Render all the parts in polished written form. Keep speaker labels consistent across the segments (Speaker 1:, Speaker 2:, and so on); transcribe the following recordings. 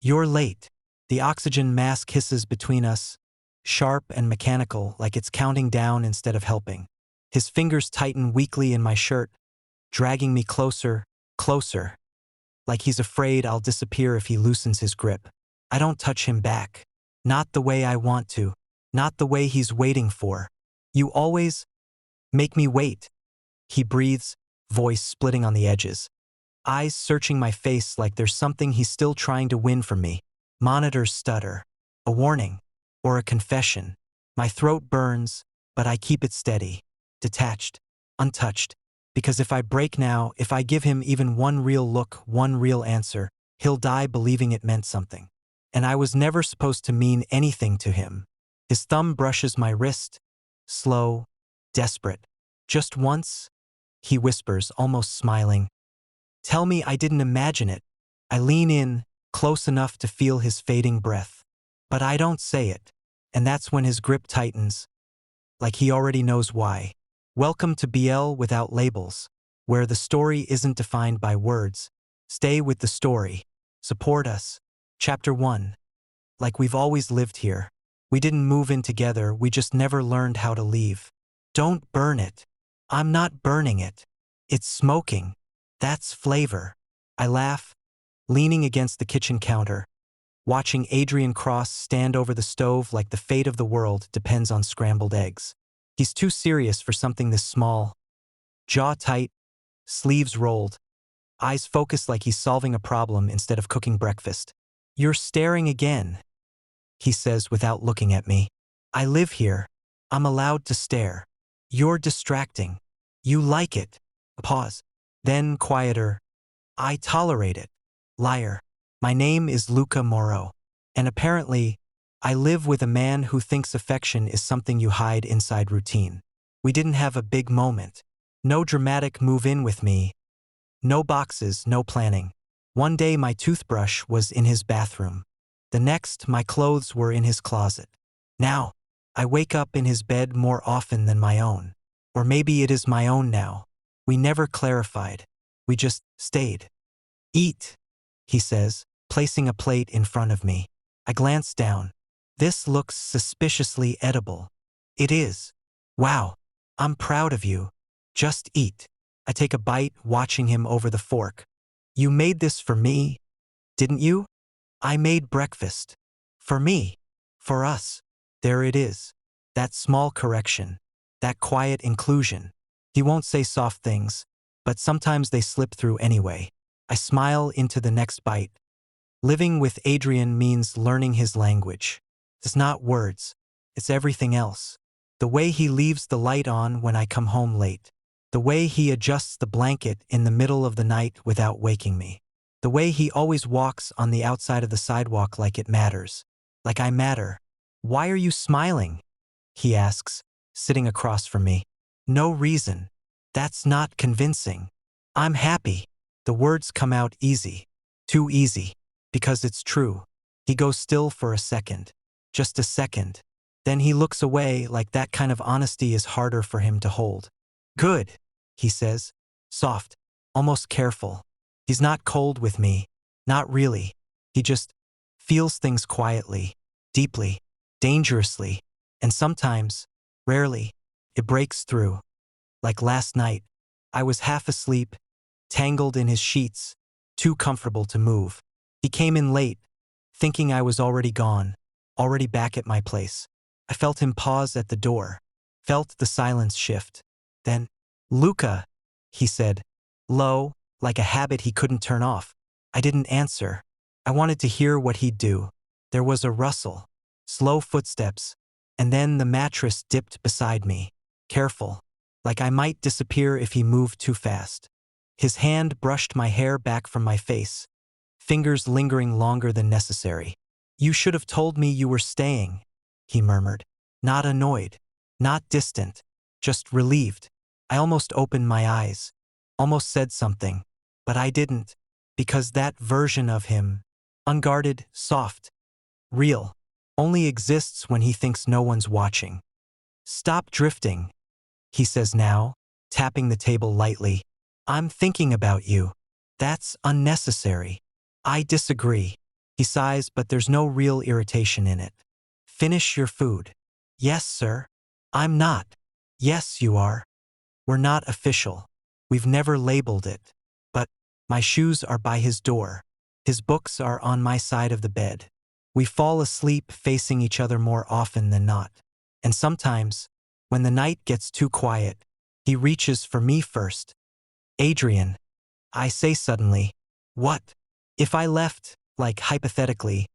Speaker 1: You're late. The oxygen mask hisses between us, sharp and mechanical, like it's counting down instead of helping. His fingers tighten weakly in my shirt, dragging me closer, closer, like he's afraid I'll disappear if he loosens his grip. I don't touch him back. Not the way I want to. Not the way he's waiting for. You always make me wait. He breathes, voice splitting on the edges. Eyes searching my face like there's something he's still trying to win from me. Monitors stutter. A warning. Or a confession. My throat burns, but I keep it steady. Detached. Untouched. Because if I break now, if I give him even one real look, one real answer, he'll die believing it meant something. And I was never supposed to mean anything to him. His thumb brushes my wrist. Slow. Desperate. Just once? He whispers, almost smiling. Tell me I didn't imagine it. I lean in, close enough to feel his fading breath. But I don't say it. And that's when his grip tightens. Like he already knows why. Welcome to BL Without Labels, where the story isn't defined by words. Stay with the story. Support us. Chapter 1. Like we've always lived here. We didn't move in together, we just never learned how to leave. Don't burn it. I'm not burning it. It's smoking. That's flavor. I laugh, leaning against the kitchen counter, watching Adrian Cross stand over the stove like the fate of the world depends on scrambled eggs. He's too serious for something this small. Jaw tight, sleeves rolled, eyes focused like he's solving a problem instead of cooking breakfast. You're staring again, he says without looking at me. I live here. I'm allowed to stare. You're distracting. You like it. A pause. Then quieter. I tolerate it. Liar. My name is Luca Moro. And apparently, I live with a man who thinks affection is something you hide inside routine. We didn't have a big moment. No dramatic move in with me. No boxes, no planning. One day my toothbrush was in his bathroom. The next, my clothes were in his closet. Now, I wake up in his bed more often than my own. Or maybe it is my own now. We never clarified. We just stayed. Eat, he says, placing a plate in front of me. I glance down. This looks suspiciously edible. It is. Wow, I'm proud of you. Just eat. I take a bite, watching him over the fork. You made this for me, didn't you? I made breakfast. For me. For us. There it is. That small correction. That quiet inclusion. He won't say soft things, but sometimes they slip through anyway. I smile into the next bite. Living with Adrian means learning his language. It's not words. It's everything else. The way he leaves the light on when I come home late. The way he adjusts the blanket in the middle of the night without waking me. The way he always walks on the outside of the sidewalk like it matters. Like I matter. Why are you smiling? He asks, sitting across from me. No reason. That's not convincing. I'm happy. The words come out easy. Too easy. Because it's true. He goes still for a second. Just a second. Then he looks away like that kind of honesty is harder for him to hold. Good, he says. Soft. Almost careful. He's not cold with me. Not really. He just feels things quietly, deeply, dangerously. And sometimes, rarely, it breaks through. Like last night, I was half asleep, tangled in his sheets, too comfortable to move. He came in late, thinking I was already gone, already back at my place. I felt him pause at the door, felt the silence shift. Then, Luca, he said, low, like a habit he couldn't turn off. I didn't answer. I wanted to hear what he'd do. There was a rustle, slow footsteps, and then the mattress dipped beside me, careful, like I might disappear if he moved too fast. His hand brushed my hair back from my face, fingers lingering longer than necessary. You should have told me you were staying, he murmured. Not annoyed, not distant, just relieved. I almost opened my eyes, almost said something, but I didn't, because that version of him, unguarded, soft, real, only exists when he thinks no one's watching. Stop drifting, he says now, tapping the table lightly. I'm thinking about you. That's unnecessary. I disagree. He sighs, but there's no real irritation in it. Finish your food. Yes, sir. I'm not. Yes, you are. We're not official. We've never labeled it. But my shoes are by his door. His books are on my side of the bed. We fall asleep facing each other more often than not. And sometimes, when the night gets too quiet, he reaches for me first. Adrian, I say suddenly. What? If I left, like hypothetically,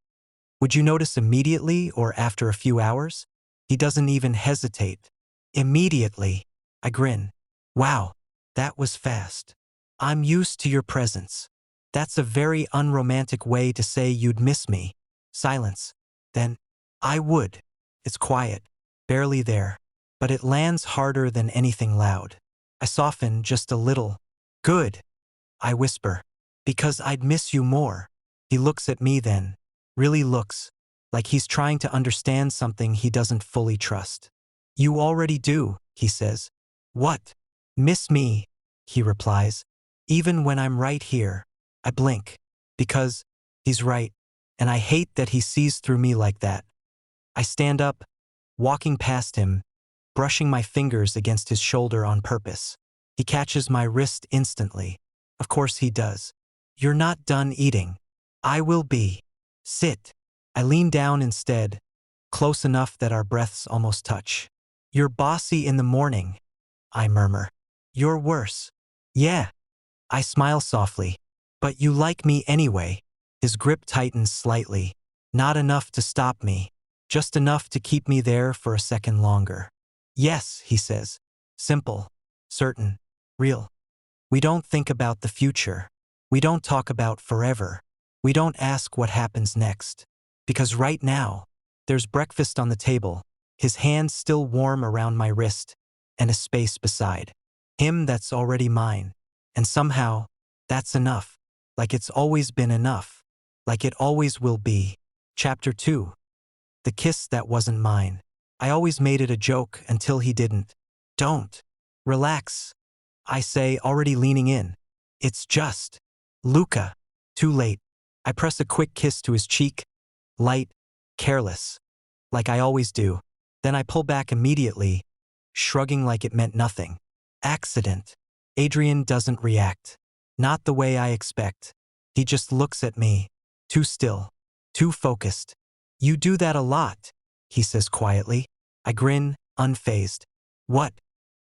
Speaker 1: would you notice immediately or after a few hours? He doesn't even hesitate. Immediately. I grin. Wow, that was fast. I'm used to your presence. That's a very unromantic way to say you'd miss me. Silence. Then, I would. It's quiet, barely there, but it lands harder than anything loud. I soften just a little. Good, I whisper, because I'd miss you more. He looks at me then, really looks, like he's trying to understand something he doesn't fully trust. You already do, he says. What? Miss me, he replies. Even when I'm right here. I blink, because he's right, and I hate that he sees through me like that. I stand up, walking past him, brushing my fingers against his shoulder on purpose. He catches my wrist instantly. Of course he does. You're not done eating. I will be. Sit. I lean down instead, close enough that our breaths almost touch. You're bossy in the morning, I murmur. You're worse. Yeah. I smile softly. But you like me anyway. His grip tightens slightly. Not enough to stop me. Just enough to keep me there for a second longer. Yes, he says. Simple. Certain. Real. We don't think about the future. We don't talk about forever. We don't ask what happens next. Because right now, there's breakfast on the table, his hand still warm around my wrist, and a space beside him that's already mine. And somehow, that's enough. Like it's always been enough. Like it always will be. Chapter 2. The kiss that wasn't mine. I always made it a joke until he didn't. Don't. Relax. I say, already leaning in. It's just. Luca. Too late. I press a quick kiss to his cheek. Light. Careless. Like I always do. Then I pull back immediately, shrugging like it meant nothing. Accident. Adrian doesn't react. Not the way I expect. He just looks at me. Too still. Too focused. You do that a lot, he says quietly. I grin, unfazed. What?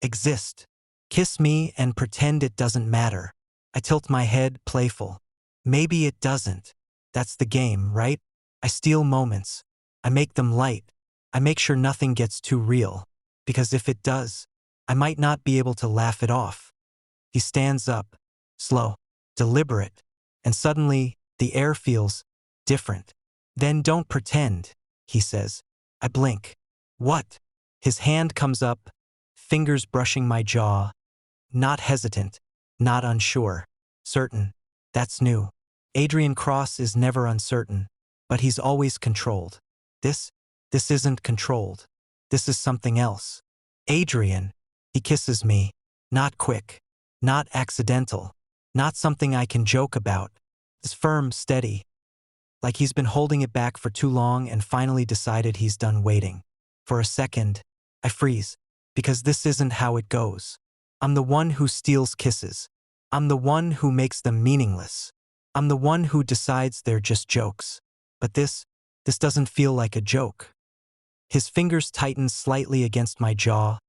Speaker 1: Exist. Kiss me and pretend it doesn't matter. I tilt my head, playful. Maybe it doesn't. That's the game, right? I steal moments. I make them light. I make sure nothing gets too real. Because if it does, I might not be able to laugh it off. He stands up. Slow. Deliberate. And suddenly, the air feels different. Then don't pretend, he says. I blink. What? His hand comes up, fingers brushing my jaw. Not hesitant. Not unsure. Certain. That's new. Adrian Cross is never uncertain, but he's always controlled. This isn't controlled. This is something else. Adrian. He kisses me. Not quick. Not accidental. Not something I can joke about. It's firm, steady. Like he's been holding it back for too long and finally decided he's done waiting. For a second, I freeze. Because this isn't how it goes. I'm the one who steals kisses. I'm the one who makes them meaningless. I'm the one who decides they're just jokes. But this doesn't feel like a joke. His fingers tighten slightly against my jaw,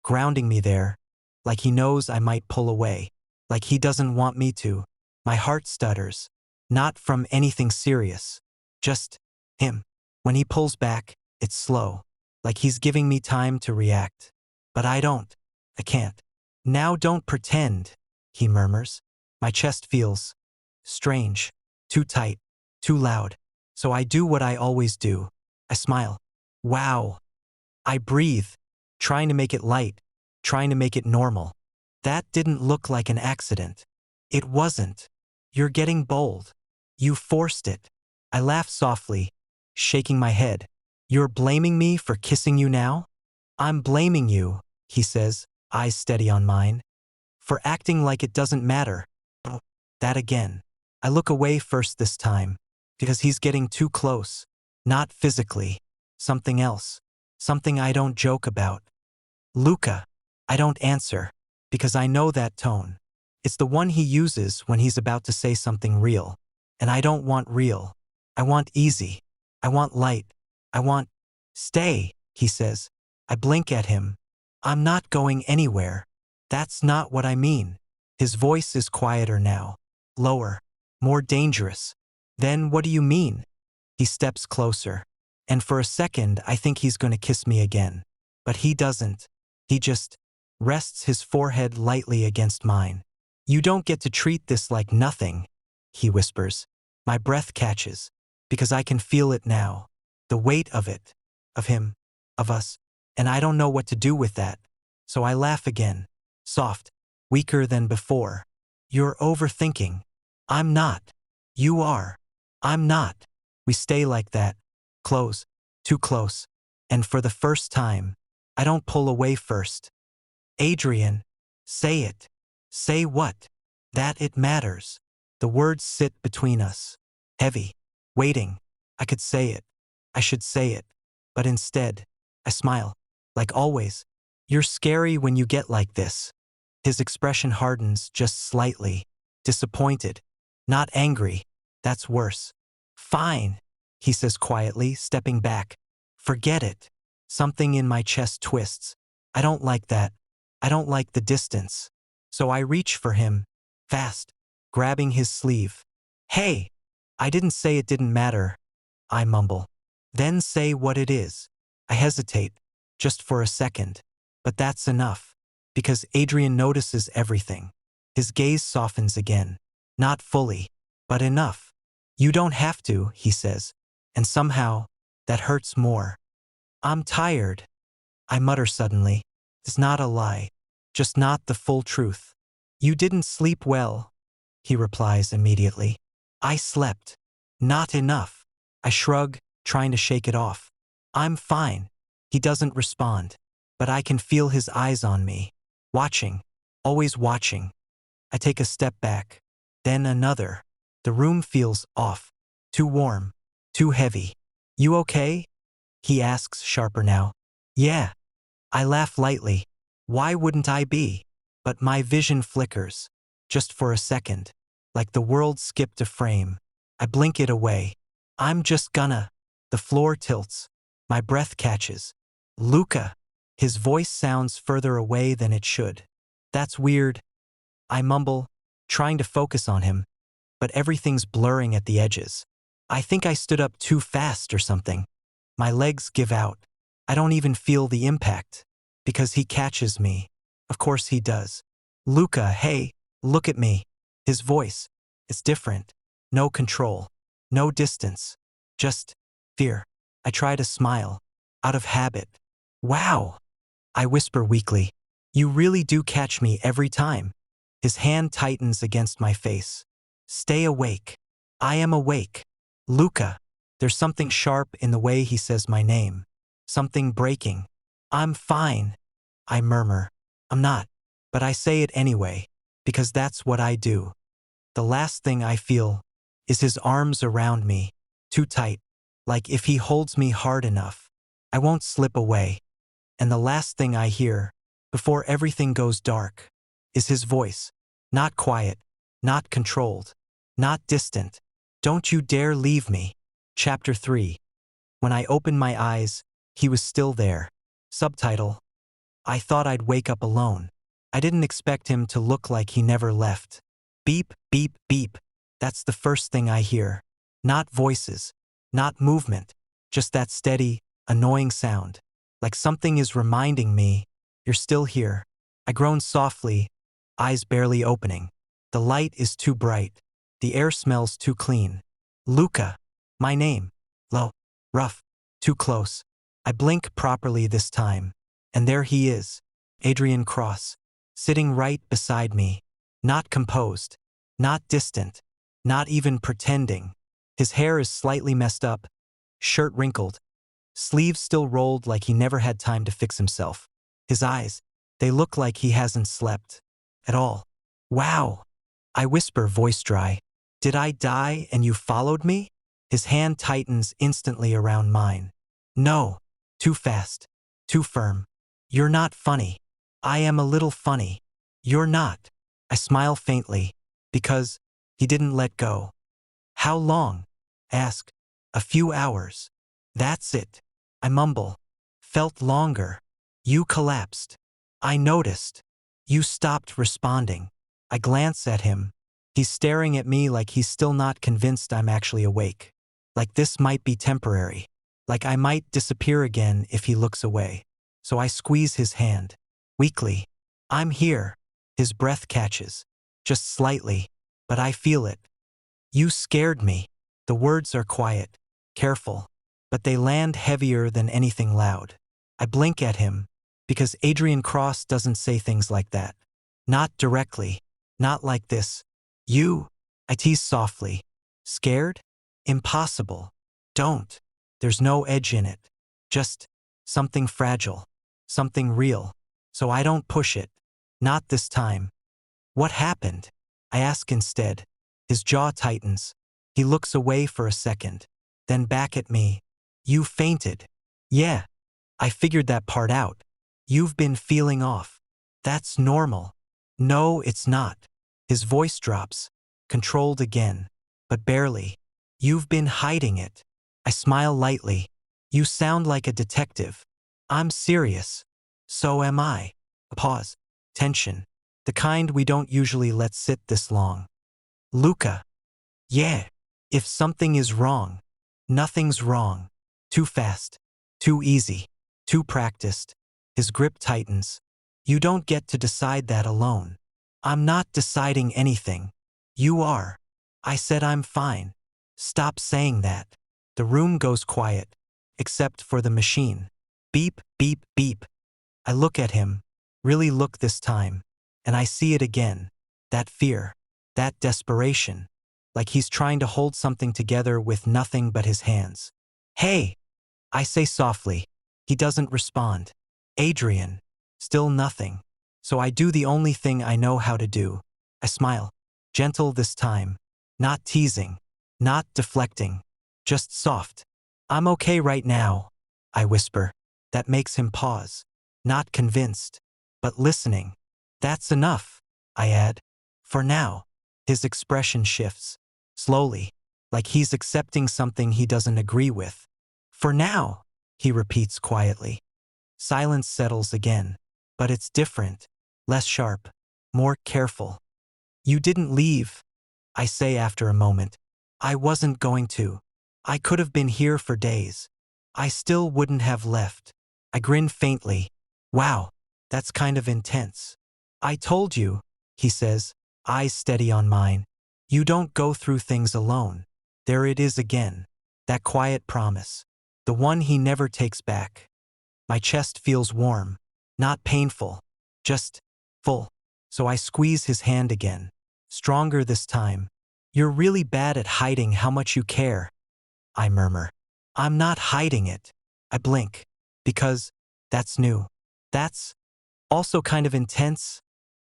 Speaker 1: grounding me there, like he knows I might pull away, like he doesn't want me to. My heart stutters, not from anything serious, just him. When he pulls back, it's slow, like he's giving me time to react. But I don't. I can't. Now don't pretend, he murmurs. My chest feels strange, too tight, too loud. So I do what I always do. I smile. Wow. I breathe, trying to make it light, trying to make it normal. That didn't look like an accident. It wasn't. You're getting bold. You forced it. I laugh softly, shaking my head. You're blaming me for kissing you now? I'm blaming you, he says, eyes steady on mine. For acting like it doesn't matter. That again. I look away first this time, Because he's getting too close. Not physically. Something else. Something I don't joke about. Luca. I don't answer. Because I know that tone. It's the one he uses when he's about to say something real. And I don't want real. I want easy. I want light. I want… Stay, he says. I blink at him. I'm not going anywhere. That's not what I mean. His voice is quieter now. Lower. More dangerous. Then what do you mean? He steps closer. And for a second I think he's going to kiss me again. But he doesn't. He just rests his forehead lightly against mine. You don't get to treat this like nothing, he whispers. My breath catches. Because I can feel it now. The weight of it. Of him. Of us. And I don't know what to do with that. So I laugh again. Soft. Weaker than before. You're overthinking. I'm not. You are. I'm not. We stay like that. Close. Too close. And for the first time, I don't pull away first. Adrian. Say it. Say what? That it matters. The words sit between us. Heavy. Waiting. I could say it. I should say it. But instead, I smile. Like always. You're scary when you get like this. His expression hardens just slightly. Disappointed. Not angry. That's worse. Fine, he says quietly, stepping back. Forget it. Something in my chest twists. I don't like that. I don't like the distance. So I reach for him. Fast. Grabbing his sleeve. Hey! I didn't say it didn't matter. I mumble. Then say what it is. I hesitate. Just for a second. But that's enough. Because Adrian notices everything. His gaze softens again. Not fully. But enough. You don't have to, he says. And somehow, that hurts more. I'm tired. I mutter suddenly. It's not a lie. Just not the full truth. You didn't sleep well, he replies immediately. I slept. Not enough. I shrug, trying to shake it off. I'm fine. He doesn't respond. But I can feel his eyes on me. Watching. Always watching. I take a step back. Then another. The room feels off. Too warm. Too heavy. You okay? He asks sharper now. Yeah. I laugh lightly. Why wouldn't I be? But my vision flickers. Just for a second. Like the world skipped a frame. I blink it away. I'm just gonna. The floor tilts. My breath catches. Luca. His voice sounds further away than it should. That's weird. I mumble, trying to focus on him. But everything's blurring at the edges. I think I stood up too fast or something. My legs give out. I don't even feel the impact. Because he catches me. Of course he does. Luca, hey, look at me. His voice. It's different. No control. No distance. Just fear. I try to smile. Out of habit. Wow. I whisper weakly. You really do catch me every time. His hand tightens against my face. Stay awake. I am awake. Luca. There's something sharp in the way he says my name. Something breaking. I'm fine. I murmur. I'm not. But I say it anyway. Because that's what I do. The last thing I feel is his arms around me. Too tight. Like if he holds me hard enough, I won't slip away. And the last thing I hear, before everything goes dark, is his voice. Not quiet. Not controlled. Not distant. Don't you dare leave me. Chapter 3. When I opened my eyes, he was still there. Subtitle. I thought I'd wake up alone. I didn't expect him to look like he never left. Beep, beep, beep. That's the first thing I hear. Not voices. Not movement. Just that steady, annoying sound. Like something is reminding me, you're still here. I groan softly, eyes barely opening. The light is too bright. The air smells too clean. Luca. My name. Low. Rough. Too close. I blink properly this time. And there he is. Adrian Cross. Sitting right beside me. Not composed. Not distant. Not even pretending. His hair is slightly messed up. Shirt wrinkled. Sleeves still rolled like he never had time to fix himself. His eyes. They look like he hasn't slept. At all. Wow. I whisper, voice dry. Did I die and you followed me? His hand tightens instantly around mine. No. Too fast. Too firm. You're not funny. I am a little funny. You're not. I smile faintly, because he didn't let go. How long? Ask. A few hours. That's it. I mumble. Felt longer. You collapsed. I noticed. You stopped responding. I glance at him. He's staring at me like he's still not convinced I'm actually awake. Like this might be temporary. Like I might disappear again if he looks away. So I squeeze his hand. Weakly. I'm here. His breath catches. Just slightly. But I feel it. You scared me. The words are quiet. Careful. But they land heavier than anything loud. I blink at him. Because Adrian Cross doesn't say things like that. Not directly. Not like this. You. I tease softly. Scared? Impossible. Don't. There's no edge in it. Just something fragile. Something real. So I don't push it. Not this time. What happened? I ask instead. His jaw tightens. He looks away for a second. Then back at me. You fainted. Yeah. I figured that part out. You've been feeling off. That's normal. No, it's not. His voice drops. Controlled again. But barely. You've been hiding it. I smile lightly. You sound like a detective. I'm serious. So am I. A pause. Tension. The kind we don't usually let sit this long. Luca. Yeah. If something is wrong, nothing's wrong. Too fast. Too easy. Too practiced. His grip tightens. You don't get to decide that alone. I'm not deciding anything. You are. I said I'm fine. Stop saying that. The room goes quiet. Except for the machine. Beep, beep, beep. I look at him. Really look this time. And I see it again. That fear. That desperation. Like he's trying to hold something together with nothing but his hands. Hey! I say softly. He doesn't respond. Adrian. Still nothing. So I do the only thing I know how to do. I smile. Gentle this time. Not teasing. Not deflecting. Just soft. I'm okay right now. I whisper. That makes him pause. Not convinced. But listening. That's enough. I add. For now. His expression shifts. Slowly. Like he's accepting something he doesn't agree with. For now. He repeats quietly. Silence settles again. But it's different. Less sharp. More careful. You didn't leave. I say after a moment. I wasn't going to. I could have been here for days. I still wouldn't have left. I grin faintly. Wow, that's kind of intense. I told you, he says, eyes steady on mine. You don't go through things alone. There it is again. That quiet promise. The one he never takes back. My chest feels warm. Not painful. Just full. So I squeeze his hand again. Stronger this time. You're really bad at hiding how much you care. I murmur. I'm not hiding it. I blink. Because that's new. That's also kind of intense.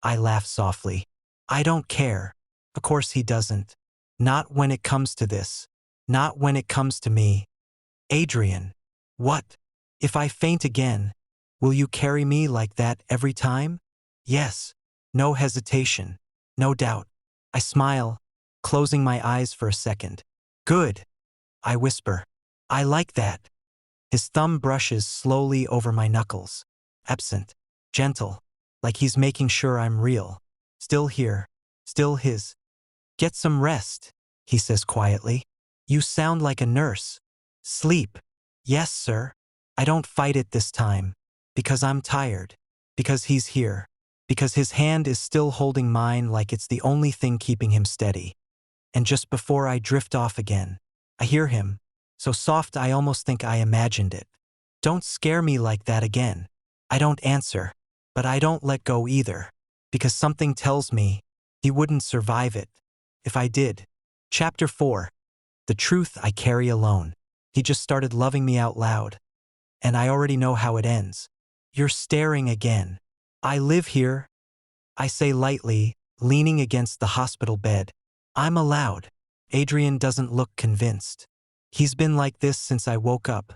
Speaker 1: I laugh softly. I don't care. Of course he doesn't. Not when it comes to this. Not when it comes to me. Adrian. What? If I faint again, will you carry me like that every time? Yes. No hesitation. No doubt. I smile, closing my eyes for a second. Good. I whisper. I like that. His thumb brushes slowly over my knuckles. Absent. Gentle. Like he's making sure I'm real. Still here. Still his. Get some rest, he says quietly. You sound like a nurse. Sleep. Yes, sir. I don't fight it this time. Because I'm tired. Because he's here. Because his hand is still holding mine like it's the only thing keeping him steady. And just before I drift off again, I hear him. So soft I almost think I imagined it. Don't scare me like that again. I don't answer. But I don't let go either. Because something tells me he wouldn't survive it. If I did. Chapter 4. The truth I carry alone. He just started loving me out loud. And I already know how it ends. You're staring again. I live here. I say lightly, leaning against the hospital bed. I'm allowed. Adrian doesn't look convinced. He's been like this since I woke up.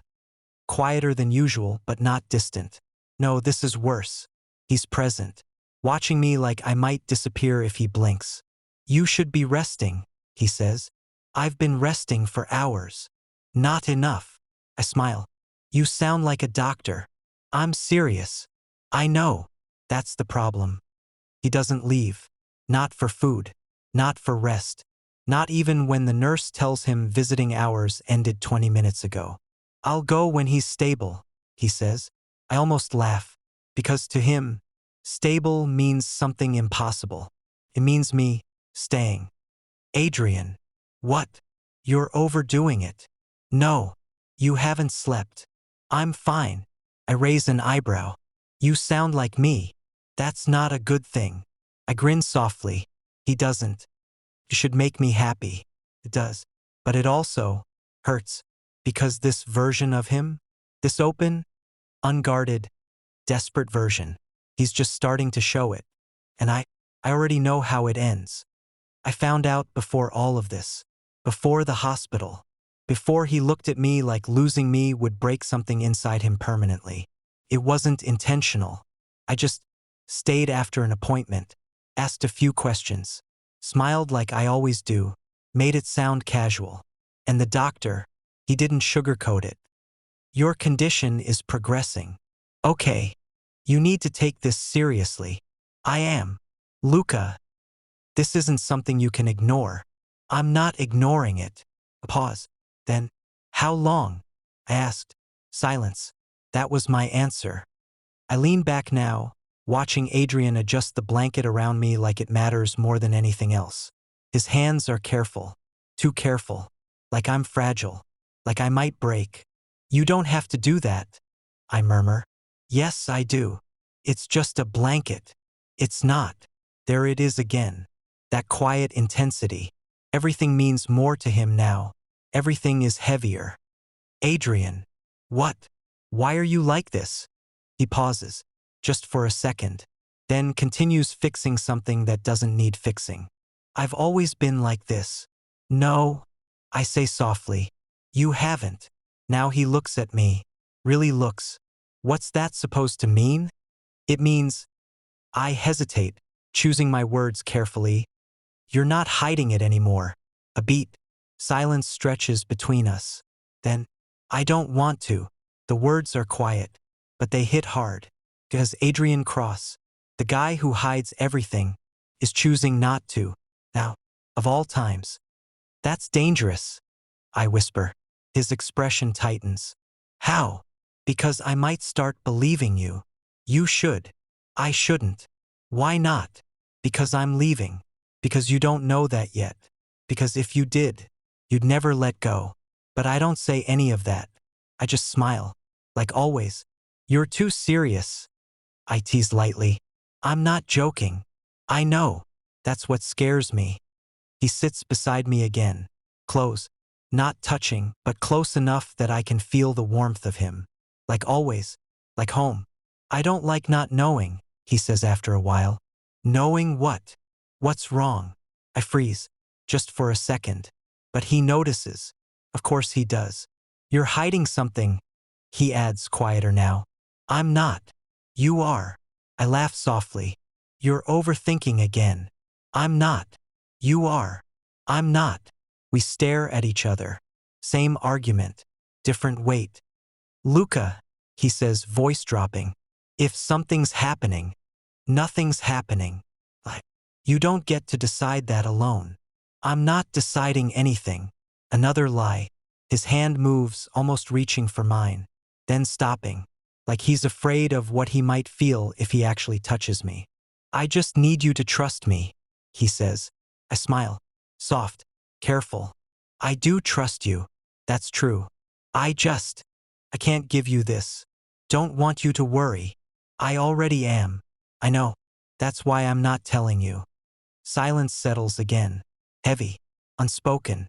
Speaker 1: Quieter than usual, but not distant. No, this is worse. He's present, watching me like I might disappear if he blinks. You should be resting, he says. I've been resting for hours. Not enough. I smile. You sound like a doctor. I'm serious. I know. That's the problem. He doesn't leave. Not for food. Not for rest. Not even when the nurse tells him visiting hours ended 20 minutes ago. I'll go when he's stable, he says. I almost laugh, because to him, stable means something impossible. It means me staying. Adrian. What? You're overdoing it. No. You haven't slept. I'm fine. I raise an eyebrow. You sound like me. That's not a good thing. I grin softly. He doesn't. You should make me happy. It does. But it also hurts. Because this version of him, this open, unguarded, desperate version, he's just starting to show it. And I already know how it ends. I found out before all of this. Before the hospital. Before he looked at me like losing me would break something inside him permanently. It wasn't intentional. I just stayed after an appointment, asked a few questions, smiled like I always do, made it sound casual. And the doctor, he didn't sugarcoat it. Your condition is progressing. Okay. You need to take this seriously. I am. Luca. This isn't something you can ignore. I'm not ignoring it. A pause. Then, how long? I asked. Silence. That was my answer. I lean back now, watching Adrian adjust the blanket around me like it matters more than anything else. His hands are careful. Too careful. Like I'm fragile. Like I might break. You don't have to do that, I murmur. Yes, I do. It's just a blanket. It's not. There it is again. That quiet intensity. Everything means more to him now. Everything is heavier. Adrian. What? Why are you like this? He pauses, just for a second, then continues fixing something that doesn't need fixing. I've always been like this. No, I say softly. You haven't. Now he looks at me. Really looks. What's that supposed to mean? It means, I hesitate, choosing my words carefully. You're not hiding it anymore. A beat. Silence stretches between us. Then, I don't want to. The words are quiet, but they hit hard. Because Adrian Cross, the guy who hides everything, is choosing not to. Now, of all times. That's dangerous, I whisper. His expression tightens. How? Because I might start believing you. You should. I shouldn't. Why not? Because I'm leaving. Because you don't know that yet. Because if you did, you'd never let go. But I don't say any of that. I just smile. Like always. You're too serious. I tease lightly. I'm not joking. I know. That's what scares me. He sits beside me again. Close. Not touching, but close enough that I can feel the warmth of him. Like always. Like home. I don't like not knowing, he says after a while. Knowing what? What's wrong? I freeze. Just for a second. But he notices. Of course he does. You're hiding something, he adds, quieter now. I'm not. You are. I laugh softly. You're overthinking again. I'm not. You are. I'm not. We stare at each other. Same argument. Different weight. Luca, he says, voice dropping. If something's happening, nothing's happening. You don't get to decide that alone. I'm not deciding anything. Another lie. His hand moves, almost reaching for mine, then stopping, like he's afraid of what he might feel if he actually touches me. I just need you to trust me, he says. I smile. Soft. Careful. I do trust you. That's true. I can't give you this. Don't want you to worry. I already am. I know. That's why I'm not telling you. Silence settles again. Heavy. Unspoken.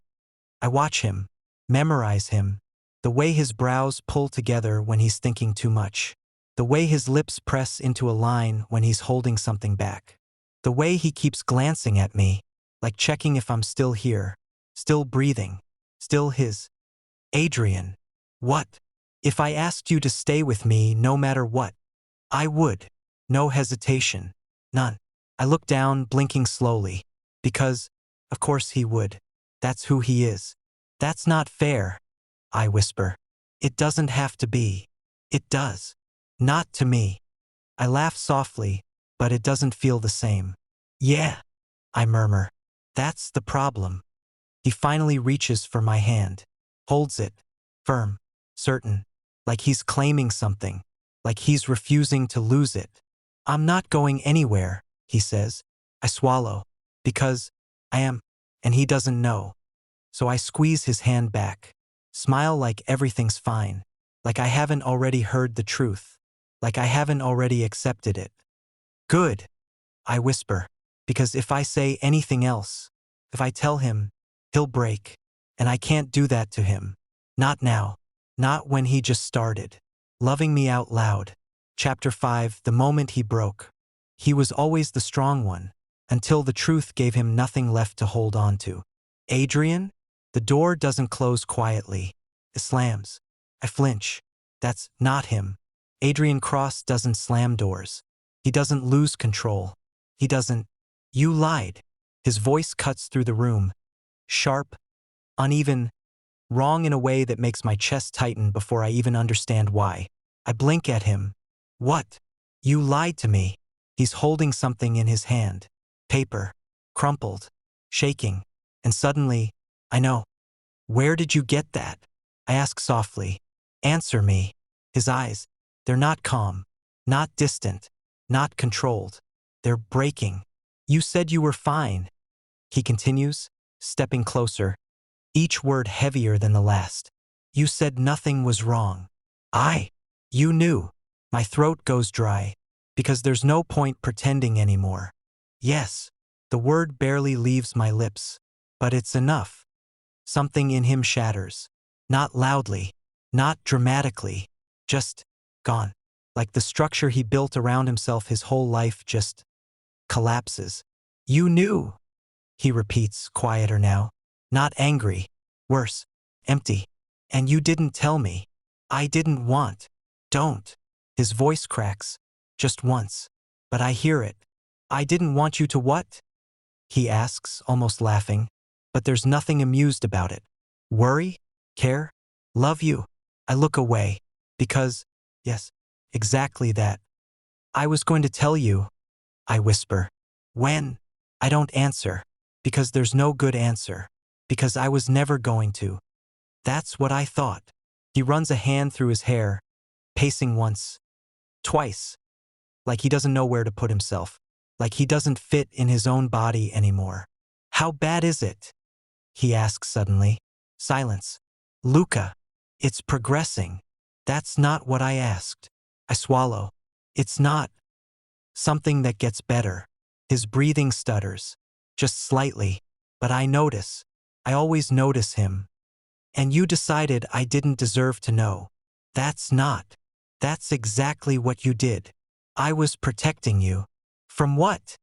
Speaker 1: I watch him. Memorize him. The way his brows pull together when he's thinking too much. The way his lips press into a line when he's holding something back. The way he keeps glancing at me, like checking if I'm still here, still breathing, still his. Adrian. What? If I asked you to stay with me no matter what? I would. No hesitation. None. I look down, blinking slowly. Because, of course he would. That's who he is. That's not fair, I whisper. It doesn't have to be. It does. Not to me. I laugh softly, but it doesn't feel the same. Yeah, I murmur. That's the problem. He finally reaches for my hand. Holds it. Firm. Certain. Like he's claiming something. Like he's refusing to lose it. I'm not going anywhere, he says. I swallow. Because I am. And he doesn't know. So I squeeze his hand back. Smile like everything's fine. Like I haven't already heard the truth. Like I haven't already accepted it. Good, I whisper. Because if I say anything else, if I tell him, he'll break. And I can't do that to him. Not now. Not when he just started. Loving me out loud. Chapter 5, the moment he broke. He was always the strong one, until the truth gave him nothing left to hold on to. Adrian? The door doesn't close quietly. It slams. I flinch. That's not him. Adrian Cross doesn't slam doors. He doesn't lose control. He doesn't. You lied. His voice cuts through the room. Sharp, uneven, wrong in a way that makes my chest tighten before I even understand why. I blink at him. What? You lied to me. He's holding something in his hand. Paper. Crumpled. Shaking. And suddenly, I know. Where did you get that? I ask softly. Answer me. His eyes. They're not calm. Not distant. Not controlled. They're breaking. You said you were fine. He continues, stepping closer. Each word heavier than the last. You said nothing was wrong. You knew. My throat goes dry. Because there's no point pretending anymore. Yes. The word barely leaves my lips. But it's enough. Something in him shatters. Not loudly. Not dramatically. Just gone. Like the structure he built around himself his whole life just collapses. You knew. He repeats, quieter now. Not angry. Worse. Empty. And you didn't tell me. I didn't want. Don't. His voice cracks. Just once. But I hear it. I didn't want you to what? He asks, almost laughing. But there's nothing amused about it. Worry? Care? Love you? I look away. Because, yes, exactly that. I was going to tell you, I whisper. When? I don't answer. Because there's no good answer. Because I was never going to. That's what I thought. He runs a hand through his hair, pacing once, twice. Like he doesn't know where to put himself. Like he doesn't fit in his own body anymore. How bad is it? He asks suddenly. Silence. Luca. It's progressing. That's not what I asked. I swallow. It's not. Something that gets better. His breathing stutters. Just slightly. But I notice. I always notice him. And you decided I didn't deserve to know. That's not. That's exactly what you did. I was protecting you. From what?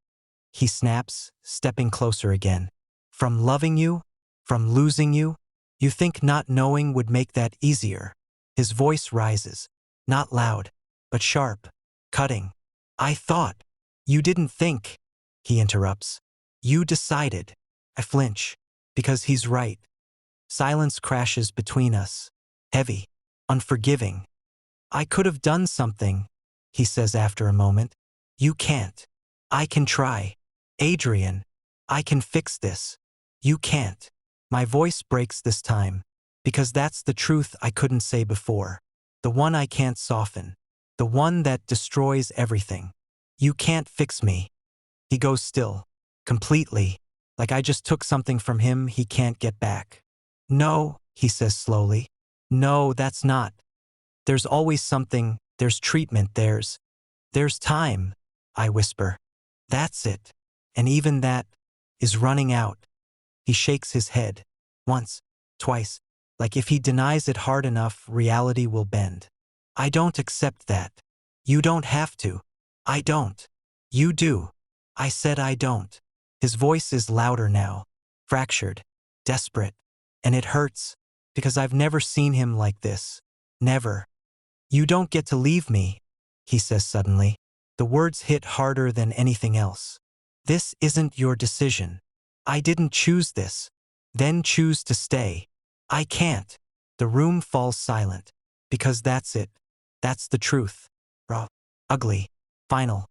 Speaker 1: He snaps, stepping closer again. From loving you? From losing you? You think not knowing would make that easier? His voice rises. Not loud, but sharp. Cutting. I thought. You didn't think. He interrupts. You decided. I flinch. Because he's right. Silence crashes between us. Heavy. Unforgiving. I could have done something, he says after a moment. You can't. I can try. Adrian. I can fix this. You can't. My voice breaks this time. Because that's the truth I couldn't say before. The one I can't soften. The one that destroys everything. You can't fix me. He goes still. Completely. Like I just took something from him he can't get back. No, he says slowly. No, that's not. There's always something, there's treatment, there's time, I whisper. That's it. And even that is running out. He shakes his head. Once, twice. Like if he denies it hard enough, reality will bend. I don't accept that. You don't have to. I don't. You do. I said I don't. His voice is louder now. Fractured. Desperate. And it hurts. because I've never seen him like this. Never. You don't get to leave me, he says suddenly. The words hit harder than anything else. This isn't your decision. I didn't choose this. Then choose to stay. I can't. The room falls silent. Because that's it. That's the truth. Raw. Ugly. Final.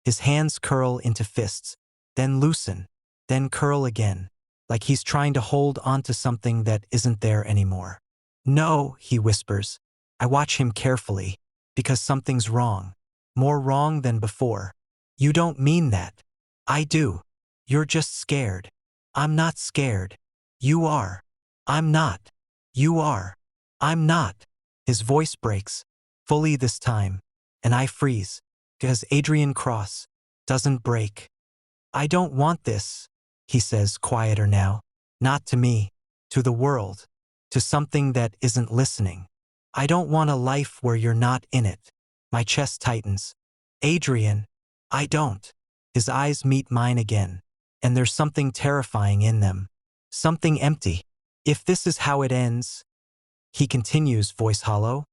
Speaker 1: His hands curl into fists. Then loosen. Then curl again. Like he's trying to hold onto something that isn't there anymore. No, he whispers. I watch him carefully. Because something's wrong. More wrong than before. You don't mean that. I do. You're just scared. I'm not scared. You are. I'm not. You are. I'm not. His voice breaks. Fully this time. And I freeze. Because Adrian Cross doesn't break. I don't want this, he says, quieter now. Not to me. To the world. To something that isn't listening. I don't want a life where you're not in it. My chest tightens. Adrian, I don't. His eyes meet mine again. And there's something terrifying in them. Something empty. If this is how it ends, he continues, voice hollow,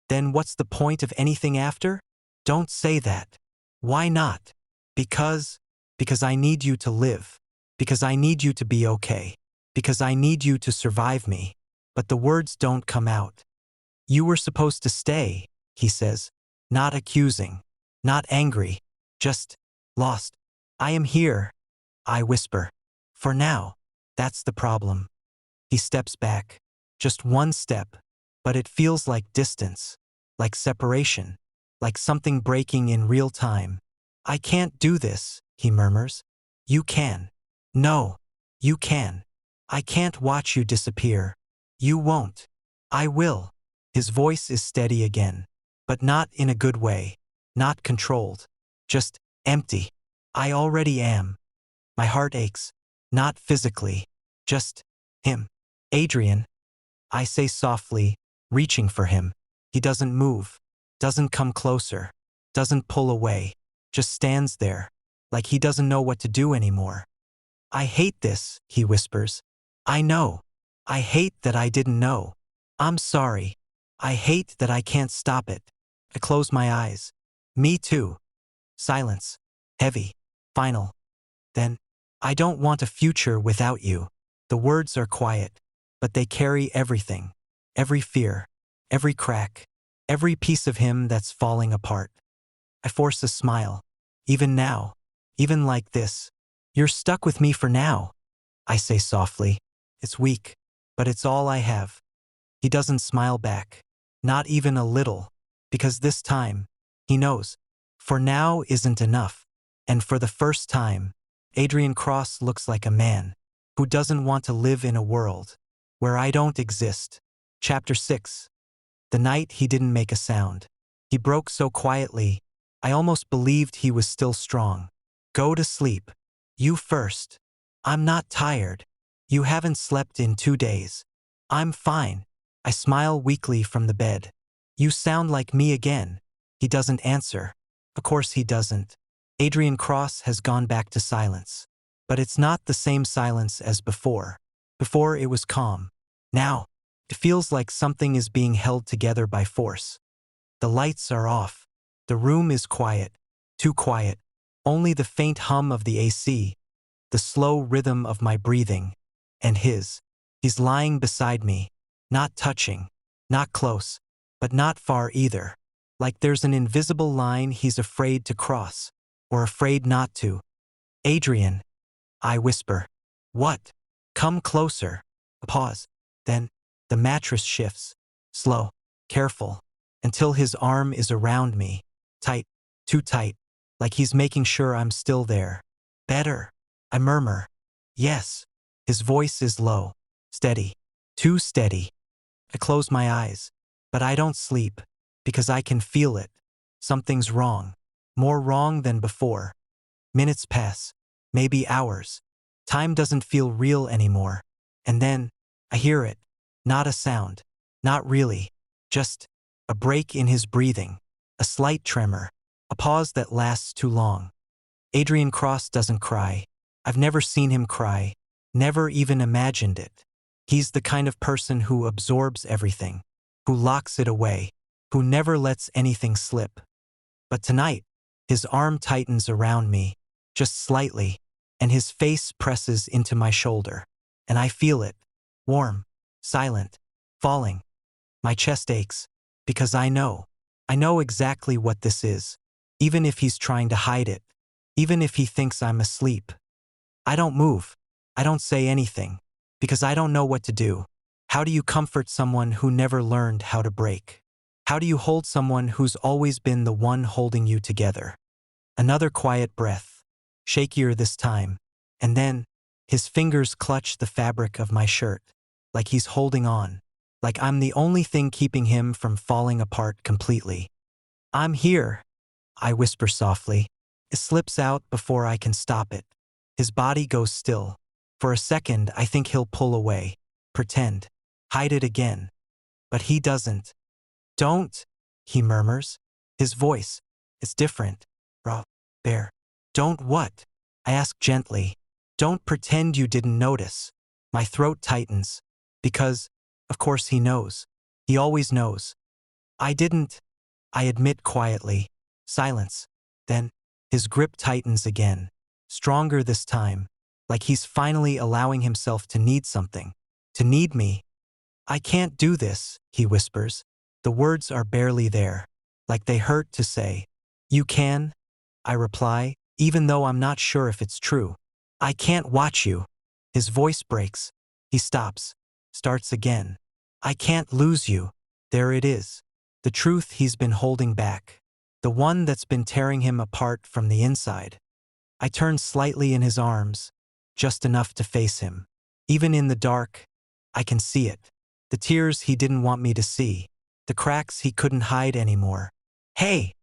Speaker 1: then what's the point of anything after? Don't say that. Why not? Because I need you to live. Because I need you to be okay. Because I need you to survive me. But the words don't come out. You were supposed to stay, he says, not accusing, not angry, just lost. I am here, I whisper. For now, that's the problem. He steps back, just one step, but it feels like distance, like separation, like something breaking in real time. I can't do this, he murmurs. You can. No, you can. I can't watch you disappear. You won't. I will. His voice is steady again, but not in a good way, not controlled, just empty. I already am. My heart aches, not physically, just him. Adrian, I say softly, reaching for him. He doesn't move, doesn't come closer, doesn't pull away, just stands there, like he doesn't know what to do anymore. I hate this, he whispers. I know. I hate that I didn't know. I'm sorry. I hate that I can't stop it. I close my eyes. Me too. Silence. Heavy. Final. Then, I don't want a future without you. The words are quiet, but they carry everything. Every fear. Every crack. Every piece of him that's falling apart. I force a smile. Even now. Even like this. You're stuck with me for now. I say softly. It's weak, but it's all I have. He doesn't smile back. Not even a little. Because this time, he knows. For now isn't enough. And for the first time, Adrian Cross looks like a man who doesn't want to live in a world where I don't exist. Chapter 6. The night he didn't make a sound. He broke so quietly, I almost believed he was still strong. Go to sleep. You first. I'm not tired. You haven't slept in 2 days. I'm fine. I smile weakly from the bed. You sound like me again. He doesn't answer. Of course he doesn't. Adrian Cross has gone back to silence. But it's not the same silence as before. Before it was calm. Now, it feels like something is being held together by force. The lights are off. The room is quiet. Too quiet. Only the faint hum of the AC. The slow rhythm of my breathing. And his. He's lying beside me. Not touching. Not close. But not far either. Like there's an invisible line he's afraid to cross. Or afraid not to. Adrian. I whisper. What? Come closer. A pause. Then, the mattress shifts. Slow. Careful. Until his arm is around me. Tight. Too tight. Like he's making sure I'm still there. Better. I murmur. Yes. His voice is low. Steady. Too steady. I close my eyes. But I don't sleep. Because I can feel it. Something's wrong. More wrong than before. Minutes pass. Maybe hours. Time doesn't feel real anymore. And then, I hear it. Not a sound. Not really. Just a break in his breathing. A slight tremor. A pause that lasts too long. Adrian Cross doesn't cry. I've never seen him cry. Never even imagined it. He's the kind of person who absorbs everything, who locks it away, who never lets anything slip. But tonight, his arm tightens around me, just slightly, and his face presses into my shoulder. And I feel it, warm, silent, falling. My chest aches, because I know exactly what this is, even if he's trying to hide it, even if he thinks I'm asleep. I don't move. I don't say anything, because I don't know what to do. How do you comfort someone who never learned how to break? How do you hold someone who's always been the one holding you together? Another quiet breath, shakier this time, and then his fingers clutch the fabric of my shirt, like he's holding on, like I'm the only thing keeping him from falling apart completely. I'm here, I whisper softly. It slips out before I can stop it. His body goes still. For a second, I think he'll pull away, pretend, hide it again. But he doesn't. Don't, he murmurs. His voice, it's different. Raw, bare. Don't what? I ask gently. Don't pretend you didn't notice. My throat tightens. Because, of course he knows. He always knows. I didn't, I admit quietly. Silence. Then, his grip tightens again. Stronger this time. Like he's finally allowing himself to need something. To need me. I can't do this, he whispers. The words are barely there. Like they hurt to say. You can? I reply, even though I'm not sure if it's true. I can't watch you. His voice breaks. He stops. Starts again. I can't lose you. There it is. The truth he's been holding back. The one that's been tearing him apart from the inside. I turn slightly in his arms, just enough to face him. Even in the dark, I can see it. The tears he didn't want me to see. The cracks he couldn't hide anymore. Hey!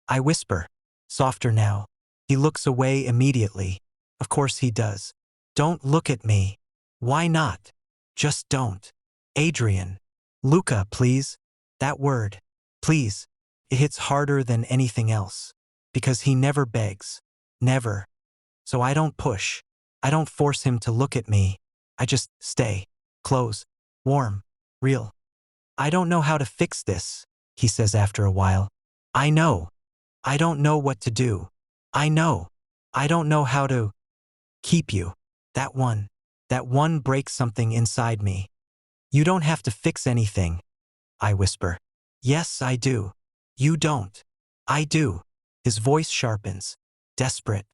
Speaker 1: I whisper. Softer now. He looks away immediately. Of course he does. Don't look at me. Why not? Just don't. Adrian. Luca, please. That word. Please. It hits harder than anything else. Because he never begs. Never. So I don't push. I don't force him to look at me. I just stay. Close. Warm. Real. I don't know how to fix this, he says after a while. I know. I don't know what to do. I know. I don't know how to keep you. That one breaks something inside me. You don't have to fix anything, I whisper. Yes, I do. You don't. I do. His voice sharpens. Desperate.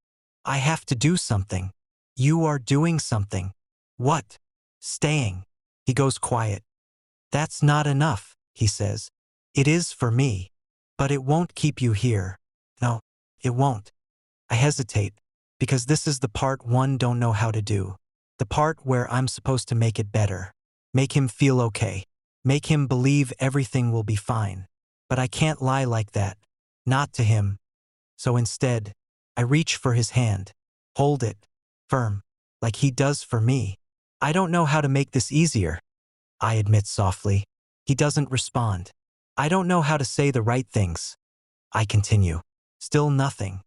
Speaker 1: I have to do something. You are doing something. What? Staying. He goes quiet. That's not enough, he says. It is for me. But it won't keep you here. No, it won't. I hesitate, because this is the part one don't know how to do. The part where I'm supposed to make it better. Make him feel okay. Make him believe everything will be fine. But I can't lie like that. Not to him. So instead, I reach for his hand. Hold it. Firm. Like he does for me. I don't know how to make this easier, I admit softly. He doesn't respond. I don't know how to say the right things. I continue. Still nothing.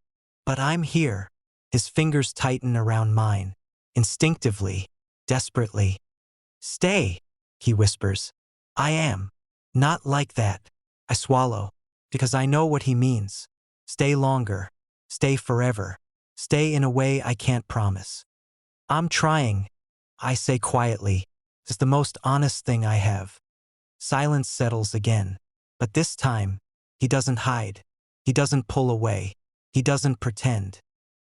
Speaker 1: But I'm here. His fingers tighten around mine. Instinctively. Desperately. Stay, he whispers. I am. Not like that. I swallow. Because I know what he means. Stay longer. Stay forever. Stay in a way I can't promise. I'm trying, I say quietly. It's the most honest thing I have. Silence settles again. But this time, he doesn't hide. He doesn't pull away. He doesn't pretend.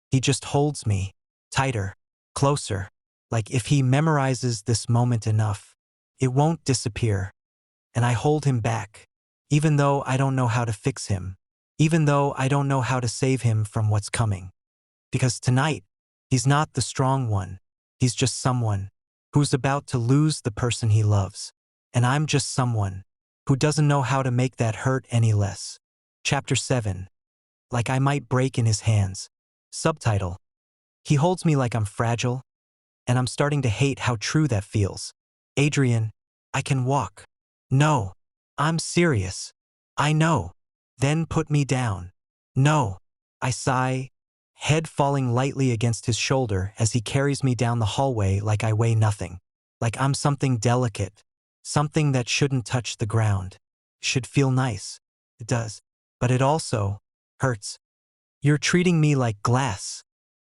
Speaker 1: He just holds me. Tighter. Closer. Like if he memorizes this moment enough, it won't disappear. And I hold him back. Even though I don't know how to fix him. Even though I don't know how to save him from what's coming. Because tonight, he's not the strong one. He's just someone who's about to lose the person he loves. And I'm just someone who doesn't know how to make that hurt any less. Chapter 7. Like I might break in his hands. Subtitle. He holds me like I'm fragile, and I'm starting to hate how true that feels. Adrian, I can walk. No, I'm serious. I know. Then put me down. No. I sigh, head falling lightly against his shoulder as he carries me down the hallway like I weigh nothing. like I'm something delicate, something that shouldn't touch the ground. Should feel nice. It does. But it also hurts. You're treating me like glass,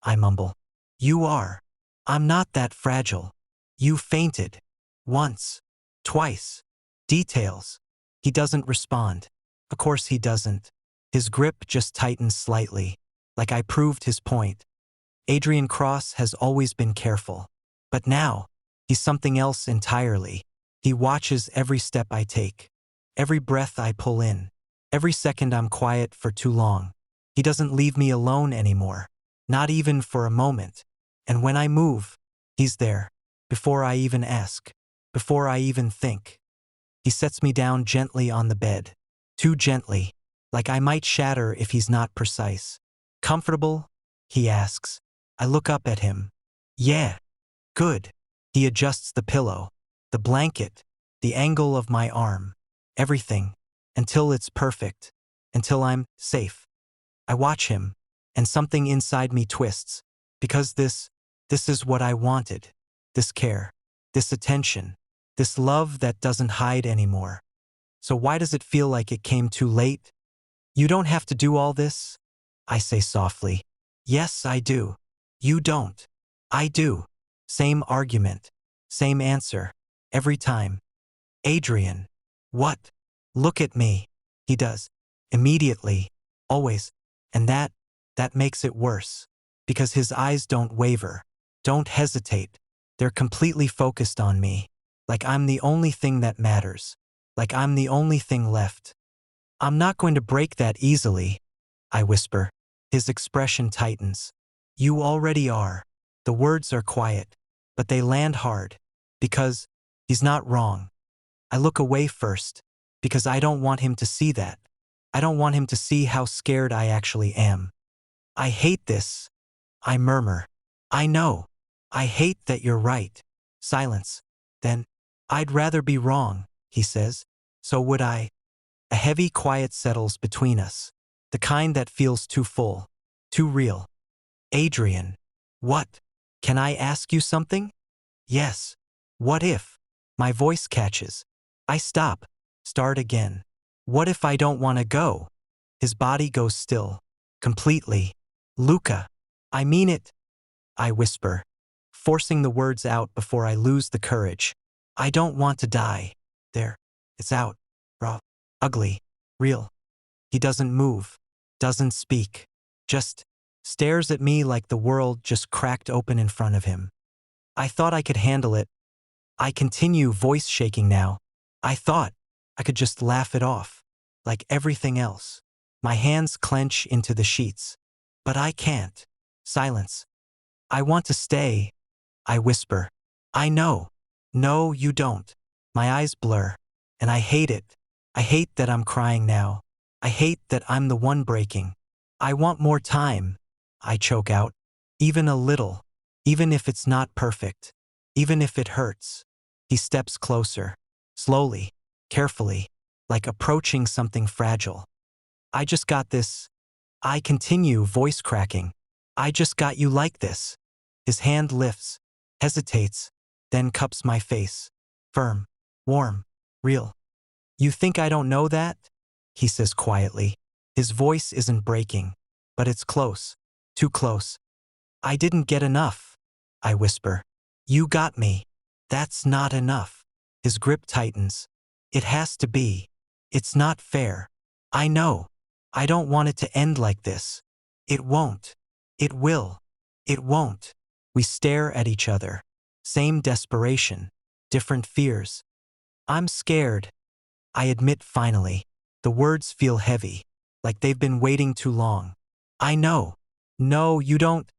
Speaker 1: I mumble. You are. I'm not that fragile. You fainted. Once. Twice. Details. He doesn't respond. Of course he doesn't. His grip just tightens slightly, like I proved his point. Adrian Cross has always been careful. But now, he's something else entirely. He watches every step I take, every breath I pull in, every second I'm quiet for too long. He doesn't leave me alone anymore, not even for a moment. And when I move, he's there, before I even ask, before I even think. He sets me down gently on the bed, too gently, like I might shatter if he's not precise. Comfortable? He asks. I look up at him. Yeah. Good. He adjusts the pillow, the blanket, the angle of my arm, everything, until it's perfect, until I'm safe. I watch him, and something inside me twists, because this is what I wanted. This care, this attention, this love that doesn't hide anymore. So why does it feel like it came too late? You don't have to do all this, I say softly. Yes, I do. You don't. I do. Same argument. Same answer. Every time. Adrian. What? Look at me. He does. Immediately. Always. And that makes it worse. Because his eyes don't waver. Don't hesitate. They're completely focused on me. Like I'm the only thing that matters. Like I'm the only thing left. I'm not going to break that easily, I whisper. His expression tightens. You already are. The words are quiet, but they land hard. Because he's not wrong. I look away first, because I don't want him to see that. I don't want him to see how scared I actually am. I hate this, I murmur. I know. I hate that you're right. Silence. Then, I'd rather be wrong, he says. So would I. A heavy quiet settles between us. The kind that feels too full. Too real. Adrian. What? Can I ask you something? Yes. What if? My voice catches. I stop. Start again. What if I don't want to go? His body goes still. Completely. Luca. I mean it. I whisper, forcing the words out before I lose the courage. I don't want to die. There. It's out. Raw. Ugly. Real. He doesn't move. Doesn't speak. Just stares at me like the world just cracked open in front of him. I thought I could handle it. I continue, voice shaking now. I thought I could just laugh it off, like everything else. My hands clench into the sheets. But I can't. Silence. I want to stay, I whisper. I know. No, you don't. My eyes blur. And I hate it. I hate that I'm crying now. I hate that I'm the one breaking. I want more time, I choke out. Even a little. Even if it's not perfect. Even if it hurts. He steps closer. Slowly. Carefully. Like approaching something fragile. I just got this. I continue, voice cracking. I just got you like this. His hand lifts. Hesitates. Then cups my face. Firm. Warm. Real. You think I don't know that? He says quietly. His voice isn't breaking. But it's close. Too close. I didn't get enough, I whisper. You got me. That's not enough. His grip tightens. It has to be. It's not fair. I know. I don't want it to end like this. It won't. It will. It won't. We stare at each other. Same desperation. Different fears. I'm scared. I admit finally. The words feel heavy. Like they've been waiting too long. I know. No, you don't.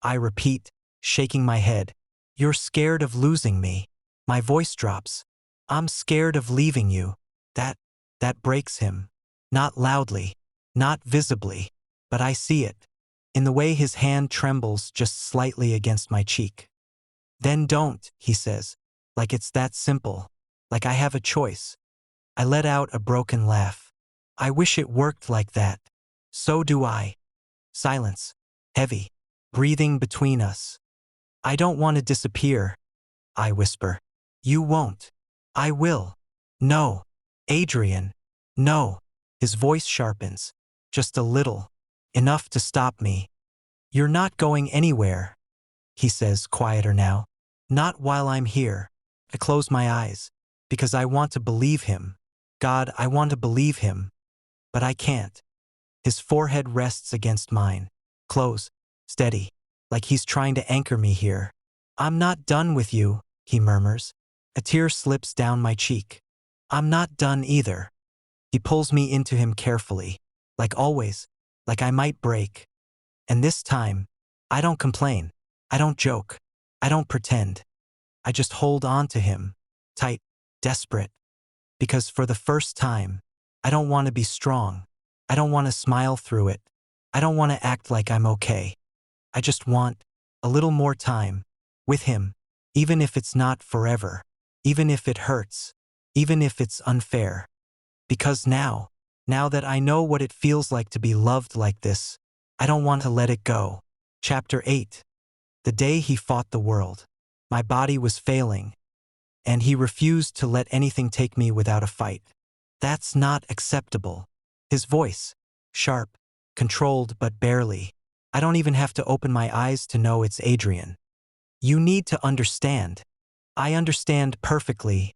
Speaker 1: I repeat, shaking my head. You're scared of losing me. My voice drops. I'm scared of leaving you. That breaks him. Not loudly. Not visibly. But I see it. In the way his hand trembles just slightly against my cheek. Then don't, he says. Like it's that simple. Like I have a choice. I let out a broken laugh. I wish it worked like that. So do I. Silence. Heavy. Breathing between us. I don't want to disappear, I whisper. You won't. I will. No. Adrian. No. His voice sharpens. Just a little. Enough to stop me. You're not going anywhere, he says, quieter now. Not while I'm here. I close my eyes. Because I want to believe him. God, I want to believe him. But I can't. His forehead rests against mine. Close. Steady. Like he's trying to anchor me here. I'm not done with you, he murmurs. A tear slips down my cheek. I'm not done either. He pulls me into him carefully. Like always. Like I might break. And this time, I don't complain. I don't joke. I don't pretend. I just hold on to him. Tight. Desperate. Because for the first time, I don't want to be strong. I don't want to smile through it. I don't want to act like I'm okay. I just want a little more time with him, even if it's not forever, even if it hurts, even if it's unfair. Because now that I know what it feels like to be loved like this, I don't want to let it go. Chapter 8. The day he fought the world. My body was failing, and he refused to let anything take me without a fight. That's not acceptable. His voice, sharp, controlled but barely. I don't even have to open my eyes to know it's Adrian. You need to understand. I understand perfectly.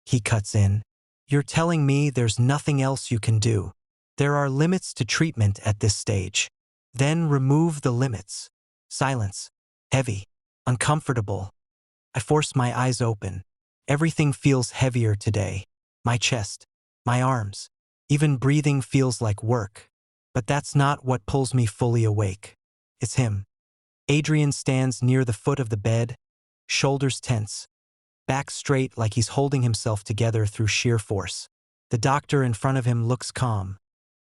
Speaker 1: He cuts in. You're telling me there's nothing else you can do. There are limits to treatment at this stage. Then remove the limits. Silence. Heavy. Uncomfortable. I force my eyes open. Everything feels heavier today. My chest. My arms. Even breathing feels like work. But that's not what pulls me fully awake. It's him. Adrian stands near the foot of the bed, shoulders tense, back straight like he's holding himself together through sheer force. The doctor in front of him looks calm,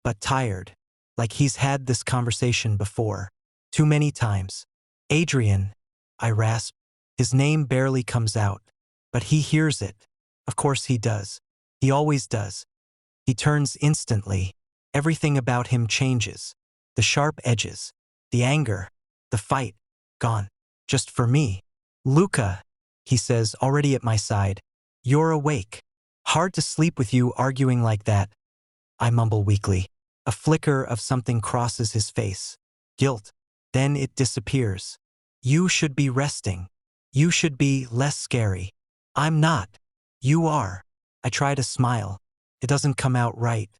Speaker 1: but tired, like he's had this conversation before. Too many times. Adrian, I rasp. His name barely comes out, but he hears it. Of course he does. He always does. He turns instantly. Everything about him changes. The sharp edges, the anger, the fight, gone. Just for me. Luca, he says, already at my side. You're awake. Hard to sleep with you arguing like that. I mumble weakly. A flicker of something crosses his face. Guilt. Then it disappears. You should be resting. You should be less scary. I'm not. You are. I try to smile. It doesn't come out right.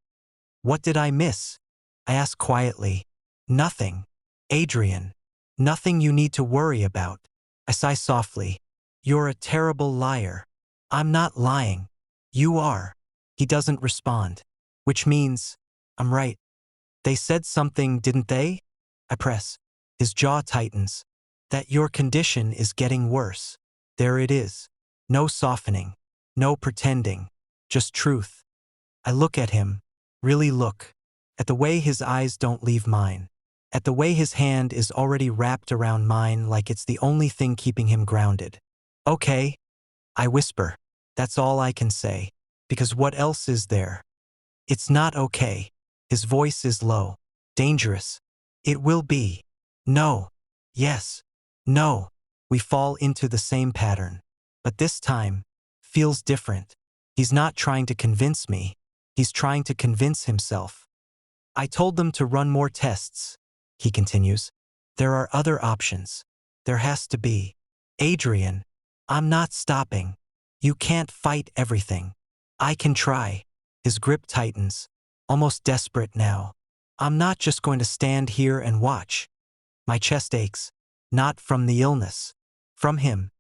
Speaker 1: What did I miss? I ask quietly. Nothing. Adrian. Nothing you need to worry about. I sigh softly. You're a terrible liar. I'm not lying. You are. He doesn't respond. Which means, I'm right. They said something, didn't they? I press. His jaw tightens. That your condition is getting worse. There it is. No softening. No pretending. Just truth. I look at him. Really look. At the way his eyes don't leave mine. At the way his hand is already wrapped around mine like it's the only thing keeping him grounded. Okay. I whisper. That's all I can say. Because what else is there? It's not okay. His voice is low. Dangerous. It will be. No. Yes. No. We fall into the same pattern. But this time, feels different. He's not trying to convince me. He's trying to convince himself. I told them to run more tests, he continues. There are other options. There has to be. Adrian, I'm not stopping. You can't fight everything. I can try. His grip tightens, almost desperate now. I'm not just going to stand here and watch. My chest aches, not from the illness, from him.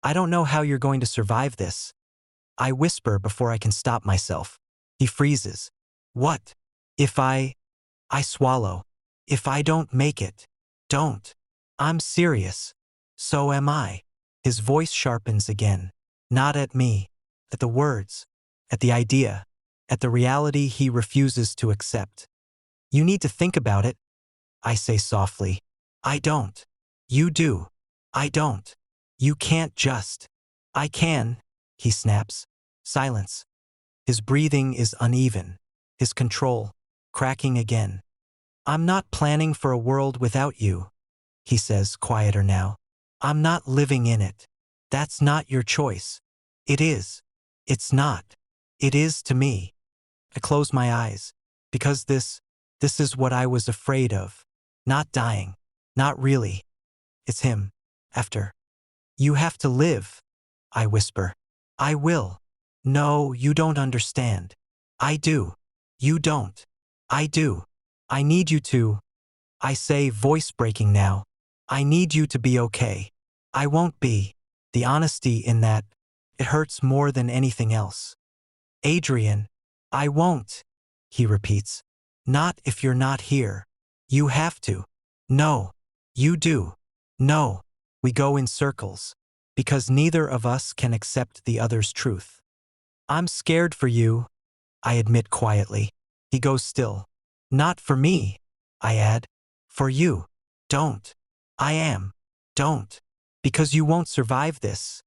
Speaker 1: I don't know how you're going to survive this. I whisper before I can stop myself. He freezes. What? If I swallow. If I don't make it. Don't. I'm serious. So am I. His voice sharpens again. Not at me. At the words. At the idea. At the reality he refuses to accept. You need to think about it. I say softly. I don't. You do. I don't. You can't just. I can, he snaps. Silence. His breathing is uneven. His control, cracking again. I'm not planning for a world without you, he says, quieter now. I'm not living in it. That's not your choice. It is. It's not. It is to me. I close my eyes. Because this is what I was afraid of. Not dying. Not really. It's him. After. You have to live. I whisper. I will. No, you don't understand. I do. You don't. I do. I need you to. I say, voice breaking now. I need you to be okay. I won't be. The honesty in that, it hurts more than anything else. Adrian, I won't, he repeats. Not if you're not here. You have to. No. You do. No. We go in circles. Because neither of us can accept the other's truth. I'm scared for you, I admit quietly. He goes still. Not for me, I add. For you. Don't. I am. Don't. Because you won't survive this,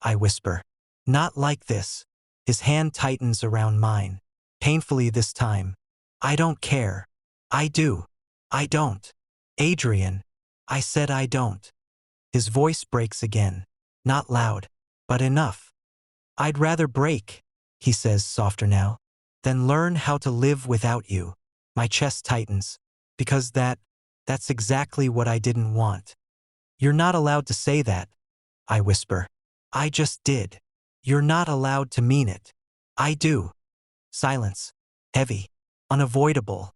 Speaker 1: I whisper. Not like this. His hand tightens around mine. Painfully this time. I don't care. I do. I don't. Adrian. I said I don't. His voice breaks again. Not loud, but enough. I'd rather break, he says softer now, than learn how to live without you. My chest tightens. Because that's exactly what I didn't want. You're not allowed to say that, I whisper. I just did. You're not allowed to mean it. I do. Silence. Heavy. Unavoidable.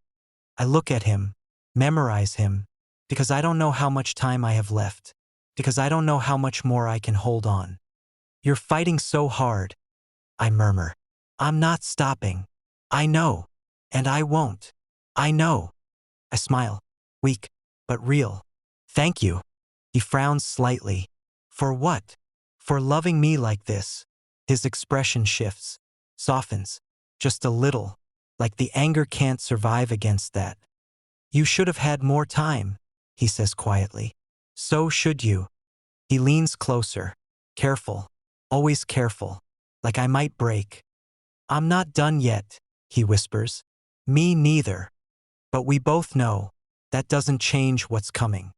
Speaker 1: I look at him, memorize him, because I don't know how much time I have left, because I don't know how much more I can hold on. You're fighting so hard, I murmur. I'm not stopping. I know. And I won't. I know. I smile. Weak, but real. Thank you. He frowns slightly. For what? For loving me like this. His expression shifts, softens, just a little, like the anger can't survive against that. You should have had more time, he says quietly. So should you. He leans closer, careful, always careful, like I might break. I'm not done yet, he whispers. Me neither. But we both know that doesn't change what's coming.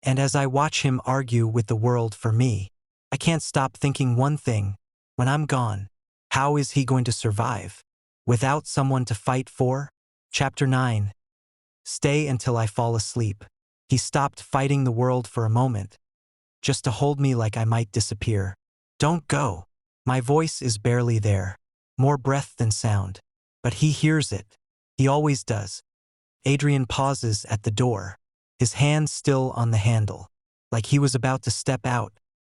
Speaker 1: And as I watch him argue with the world for me, I can't stop thinking one thing. When I'm gone, how is he going to survive? Without someone to fight for? Chapter 9. Stay until I fall asleep. He stopped fighting the world for a moment, just to hold me like I might disappear. Don't go. My voice is barely there. More breath than sound. But he hears it. He always does. Adrian pauses at the door, his hand still on the handle, like he was about to step out,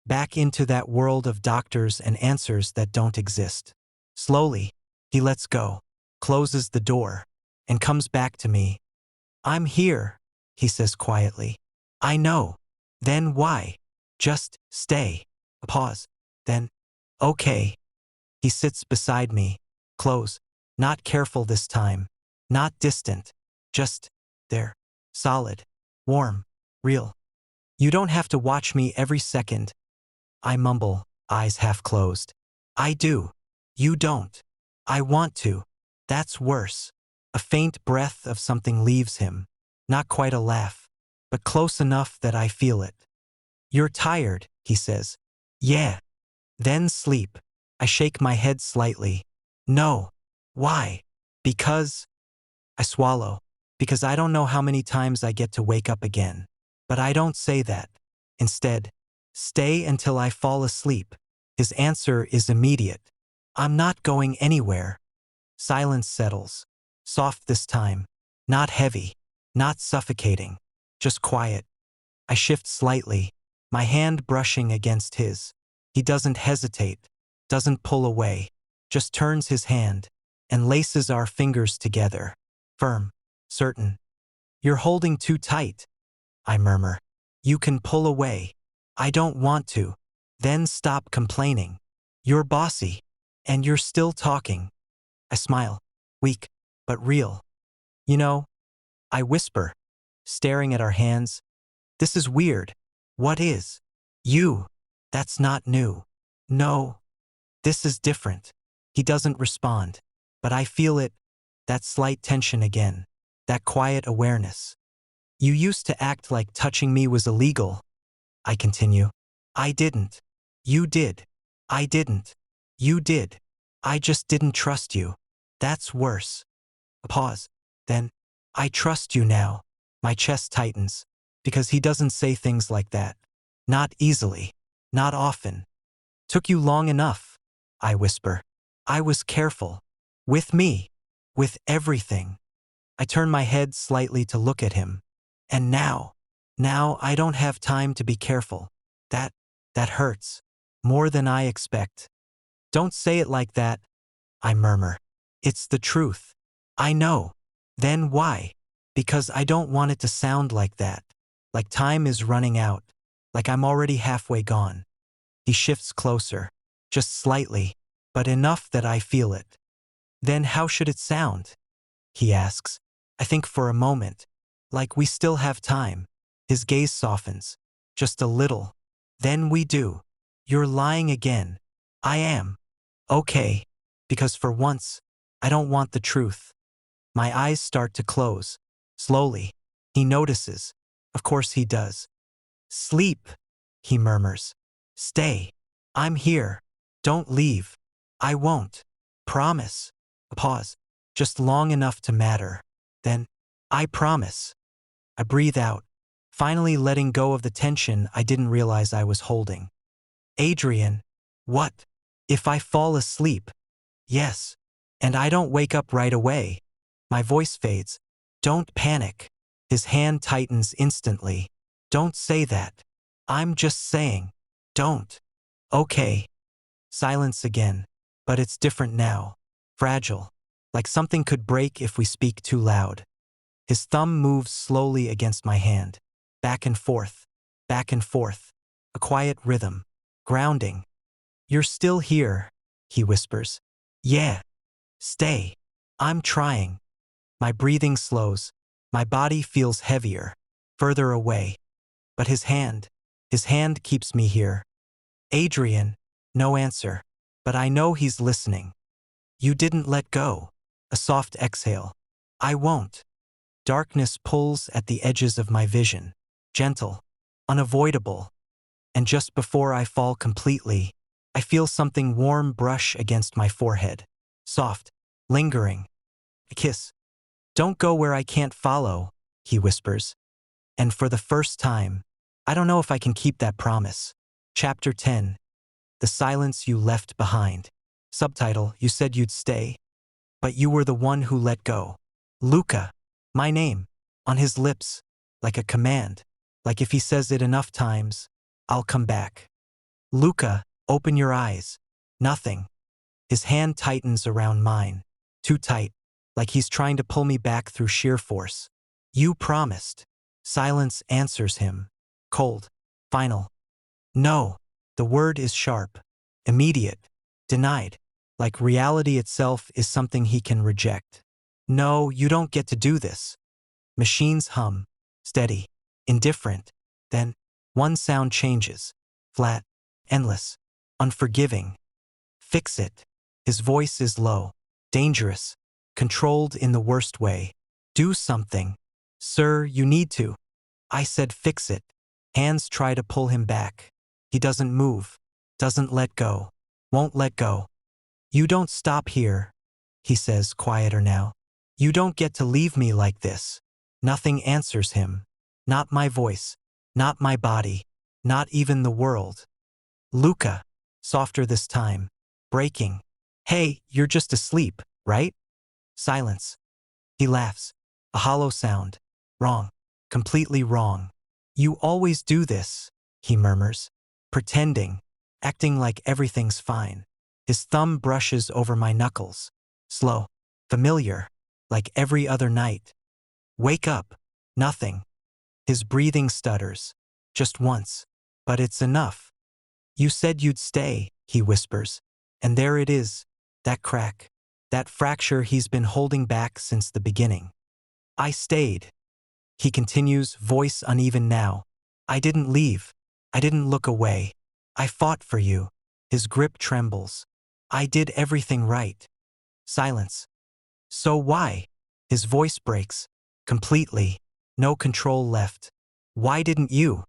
Speaker 1: back into that world of doctors and answers that don't exist. Slowly, he lets go, closes the door, and comes back to me. I'm here, he says quietly. I know. Then why? Just stay. A pause. Then, okay. He sits beside me, close, not careful this time, not distant, just there, solid, warm, real. You don't have to watch me every second. I mumble, eyes half closed. I do. You don't. I want to. That's worse. A faint breath of something leaves him. Not quite a laugh, but close enough that I feel it. You're tired, he says. Yeah. Then sleep. I shake my head slightly. No. Why? Because. I swallow. Because I don't know how many times I get to wake up again. But I don't say that. Instead, stay until I fall asleep. His answer is immediate. I'm not going anywhere. Silence settles. Soft this time. Not heavy. Not suffocating. Just quiet. I shift slightly, my hand brushing against his. He doesn't hesitate, doesn't pull away, just turns his hand and laces our fingers together. Firm. Certain. You're holding too tight, I murmur. You can pull away. I don't want to. Then stop complaining. You're bossy. And you're still talking. I smile. Weak, but real. You know, I whisper, staring at our hands. This is weird. What is? You. That's not new. No. This is different. He doesn't respond. But I feel it. That slight tension again. That quiet awareness. You used to act like touching me was illegal. I continue. I didn't. You did. I didn't. You did. I just didn't trust you. That's worse. A pause. Then, I trust you now. My chest tightens, because he doesn't say things like that. Not easily. Not often. Took you long enough, I whisper. I was careful. With me. With everything. I turn my head slightly to look at him. And now I don't have time to be careful. That hurts. More than I expect. Don't say it like that, I murmur. It's the truth. I know. Then why? Because I don't want it to sound like that. Like time is running out. Like I'm already halfway gone. He shifts closer. Just slightly, but enough that I feel it. Then how should it sound? He asks. I think for a moment. Like we still have time. His gaze softens. Just a little. Then we do. You're lying again. I am. Okay. Because for once, I don't want the truth. My eyes start to close. Slowly. He notices. Of course he does. Sleep, he murmurs. Stay. I'm here. Don't leave. I won't. Promise. A pause. Just long enough to matter. Then, I promise. I breathe out, finally letting go of the tension I didn't realize I was holding. Adrian, what? If I fall asleep? Yes. And I don't wake up right away. My voice fades. Don't panic. His hand tightens instantly. Don't say that. I'm just saying. Don't. Okay. Silence again. But it's different now. Fragile. Like something could break if we speak too loud. His thumb moves slowly against my hand. Back and forth. Back and forth. A quiet rhythm. Grounding. You're still here, he whispers. Yeah. Stay. I'm trying. My breathing slows. My body feels heavier. Further away. But his hand keeps me here. Adrian, no answer. But I know he's listening. You didn't let go. A soft exhale. I won't. Darkness pulls at the edges of my vision. Gentle. Unavoidable. And just before I fall completely, I feel something warm brush against my forehead. Soft. Lingering. A kiss. Don't go where I can't follow, he whispers. And for the first time, I don't know if I can keep that promise. Chapter 10. The silence you left behind. Subtitle, you said you'd stay, but you were the one who let go. Luca. My name. On his lips. Like a command. Like if he says it enough times, I'll come back. Luca, open your eyes. Nothing. His hand tightens around mine. Too tight. Like he's trying to pull me back through sheer force. You promised. Silence answers him. Cold. Final. No. The word is sharp. Immediate. Denied. Like reality itself is something he can reject. No, you don't get to do this. Machines hum. Steady. Indifferent. Then, one sound changes. Flat. Endless. Unforgiving. Fix it. His voice is low. Dangerous. Controlled in the worst way. Do something. Sir, you need to. I said fix it. Hands try to pull him back. He doesn't move. Doesn't let go. Won't let go. You don't stop here, he says, quieter now. You don't get to leave me like this. Nothing answers him. Not my voice. Not my body. Not even the world. Luca. Softer this time. Breaking. Hey, you're just asleep, right? Silence. He laughs. A hollow sound. Wrong. Completely wrong. You always do this, he murmurs. Pretending. Acting like everything's fine. His thumb brushes over my knuckles. Slow. Familiar. Like every other night. Wake up. Nothing. His breathing stutters. Just once. But it's enough. You said you'd stay, he whispers. And there it is. That crack. That fracture he's been holding back since the beginning. I stayed. He continues, voice uneven now. I didn't leave. I didn't look away. I fought for you. His grip trembles. I did everything right. Silence. So why? His voice breaks. Completely. No control left. Why didn't you?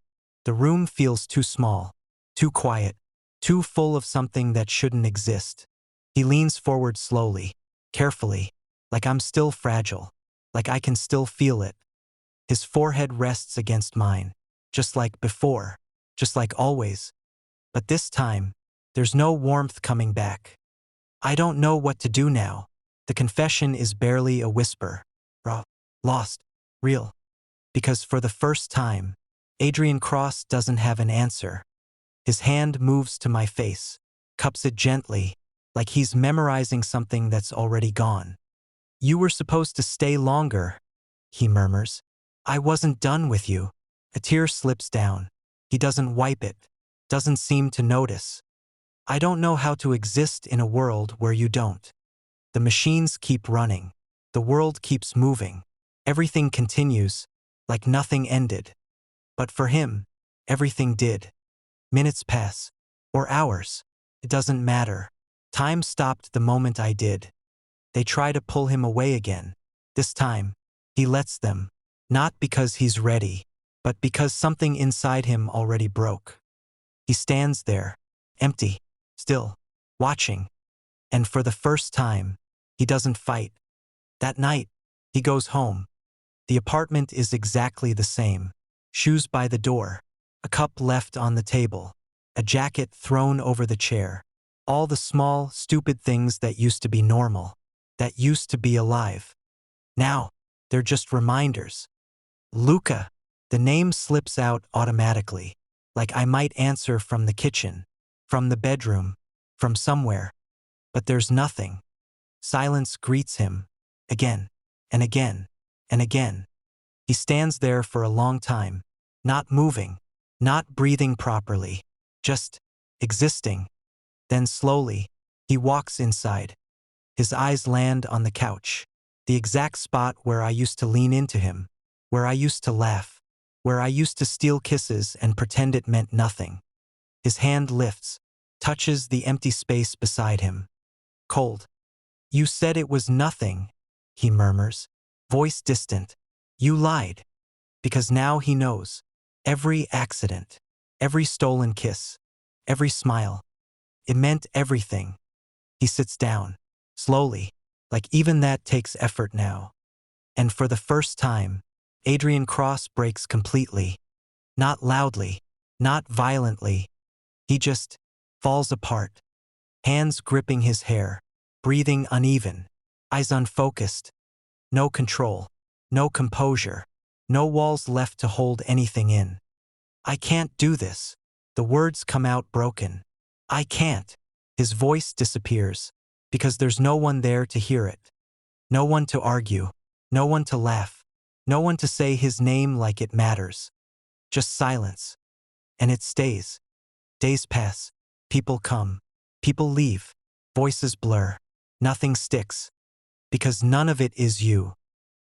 Speaker 1: The room feels too small. Too quiet. too full of something that shouldn't exist. He leans forward slowly, carefully, like I'm still fragile, like I can still feel it. His forehead rests against mine, just like before, just like always. But this time, there's no warmth coming back. I don't know what to do now. The confession is barely a whisper. Raw, lost, real. Because for the first time, Adrian Cross doesn't have an answer. His hand moves to my face, cups it gently, like he's memorizing something that's already gone. You were supposed to stay longer, he murmurs. I wasn't done with you. A tear slips down. He doesn't wipe it, doesn't seem to notice. I don't know how to exist in a world where you don't. The machines keep running. The world keeps moving. Everything continues, like nothing ended. But for him, everything did. Minutes pass. Or hours. It doesn't matter. Time stopped the moment I did. They try to pull him away again. This time, he lets them. Not because he's ready, but because something inside him already broke. He stands there, empty, still, watching. And for the first time, he doesn't fight. That night, he goes home. The apartment is exactly the same. Shoes by the door, a cup left on the table, a jacket thrown over the chair. All the small, stupid things that used to be normal, that used to be alive. Now, they're just reminders. Luca. The name slips out automatically, like I might answer from the kitchen, from the bedroom, from somewhere. But there's nothing. Silence greets him, again, and again, and again. He stands there for a long time, not moving, not breathing properly, just existing. Then slowly, he walks inside. His eyes land on the couch, the exact spot where I used to lean into him, where I used to laugh, where I used to steal kisses and pretend it meant nothing. His hand lifts, touches the empty space beside him. Cold. You said it was nothing, he murmurs, voice distant. You lied. Because now he knows. Every accident, every stolen kiss, every smile. It meant everything. He sits down, slowly, like even that takes effort now. And for the first time, Adrian Cross breaks completely. Not loudly, not violently. He just falls apart. Hands gripping his hair, breathing uneven, eyes unfocused. No control, no composure, no walls left to hold anything in. I can't do this. The words come out broken. I can't. His voice disappears, because there's no one there to hear it. No one to argue, no one to laugh, no one to say his name like it matters. Just silence. And it stays. Days pass. People come. People leave. Voices blur. Nothing sticks. Because none of it is you.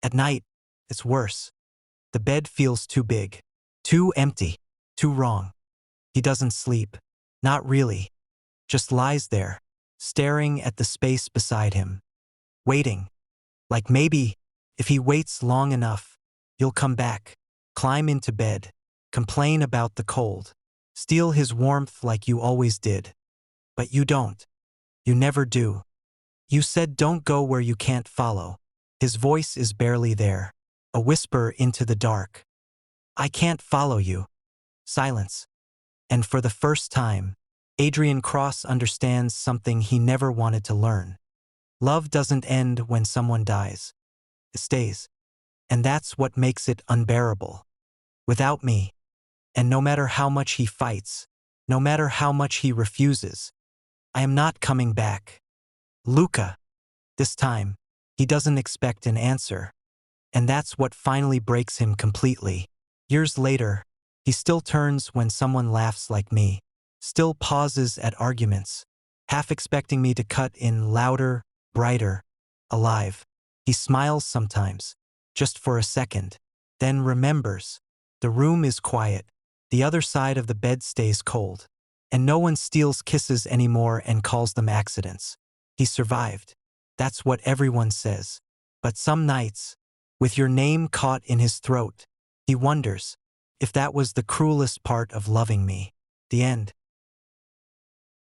Speaker 1: At night, it's worse. The bed feels too big. Too empty. Too wrong. He doesn't sleep. Not really. Just lies there, staring at the space beside him. Waiting. Like maybe, if he waits long enough, you'll come back, climb into bed, complain about the cold, steal his warmth like you always did. But you don't. You never do. You said don't go where you can't follow. His voice is barely there, a whisper into the dark. I can't follow you. Silence. And for the first time, Adrian Cross understands something he never wanted to learn. Love doesn't end when someone dies. It stays. And that's what makes it unbearable. Without me. And no matter how much he fights, no matter how much he refuses, I am not coming back. Luca. This time, he doesn't expect an answer. And that's what finally breaks him completely. Years later, he still turns when someone laughs like me, still pauses at arguments, half expecting me to cut in louder, brighter, alive. He smiles sometimes, just for a second, then remembers. The room is quiet, the other side of the bed stays cold, and no one steals kisses anymore and calls them accidents. He survived. That's what everyone says. But some nights, with your name caught in his throat, he wonders if that was the cruelest part of loving me. The end.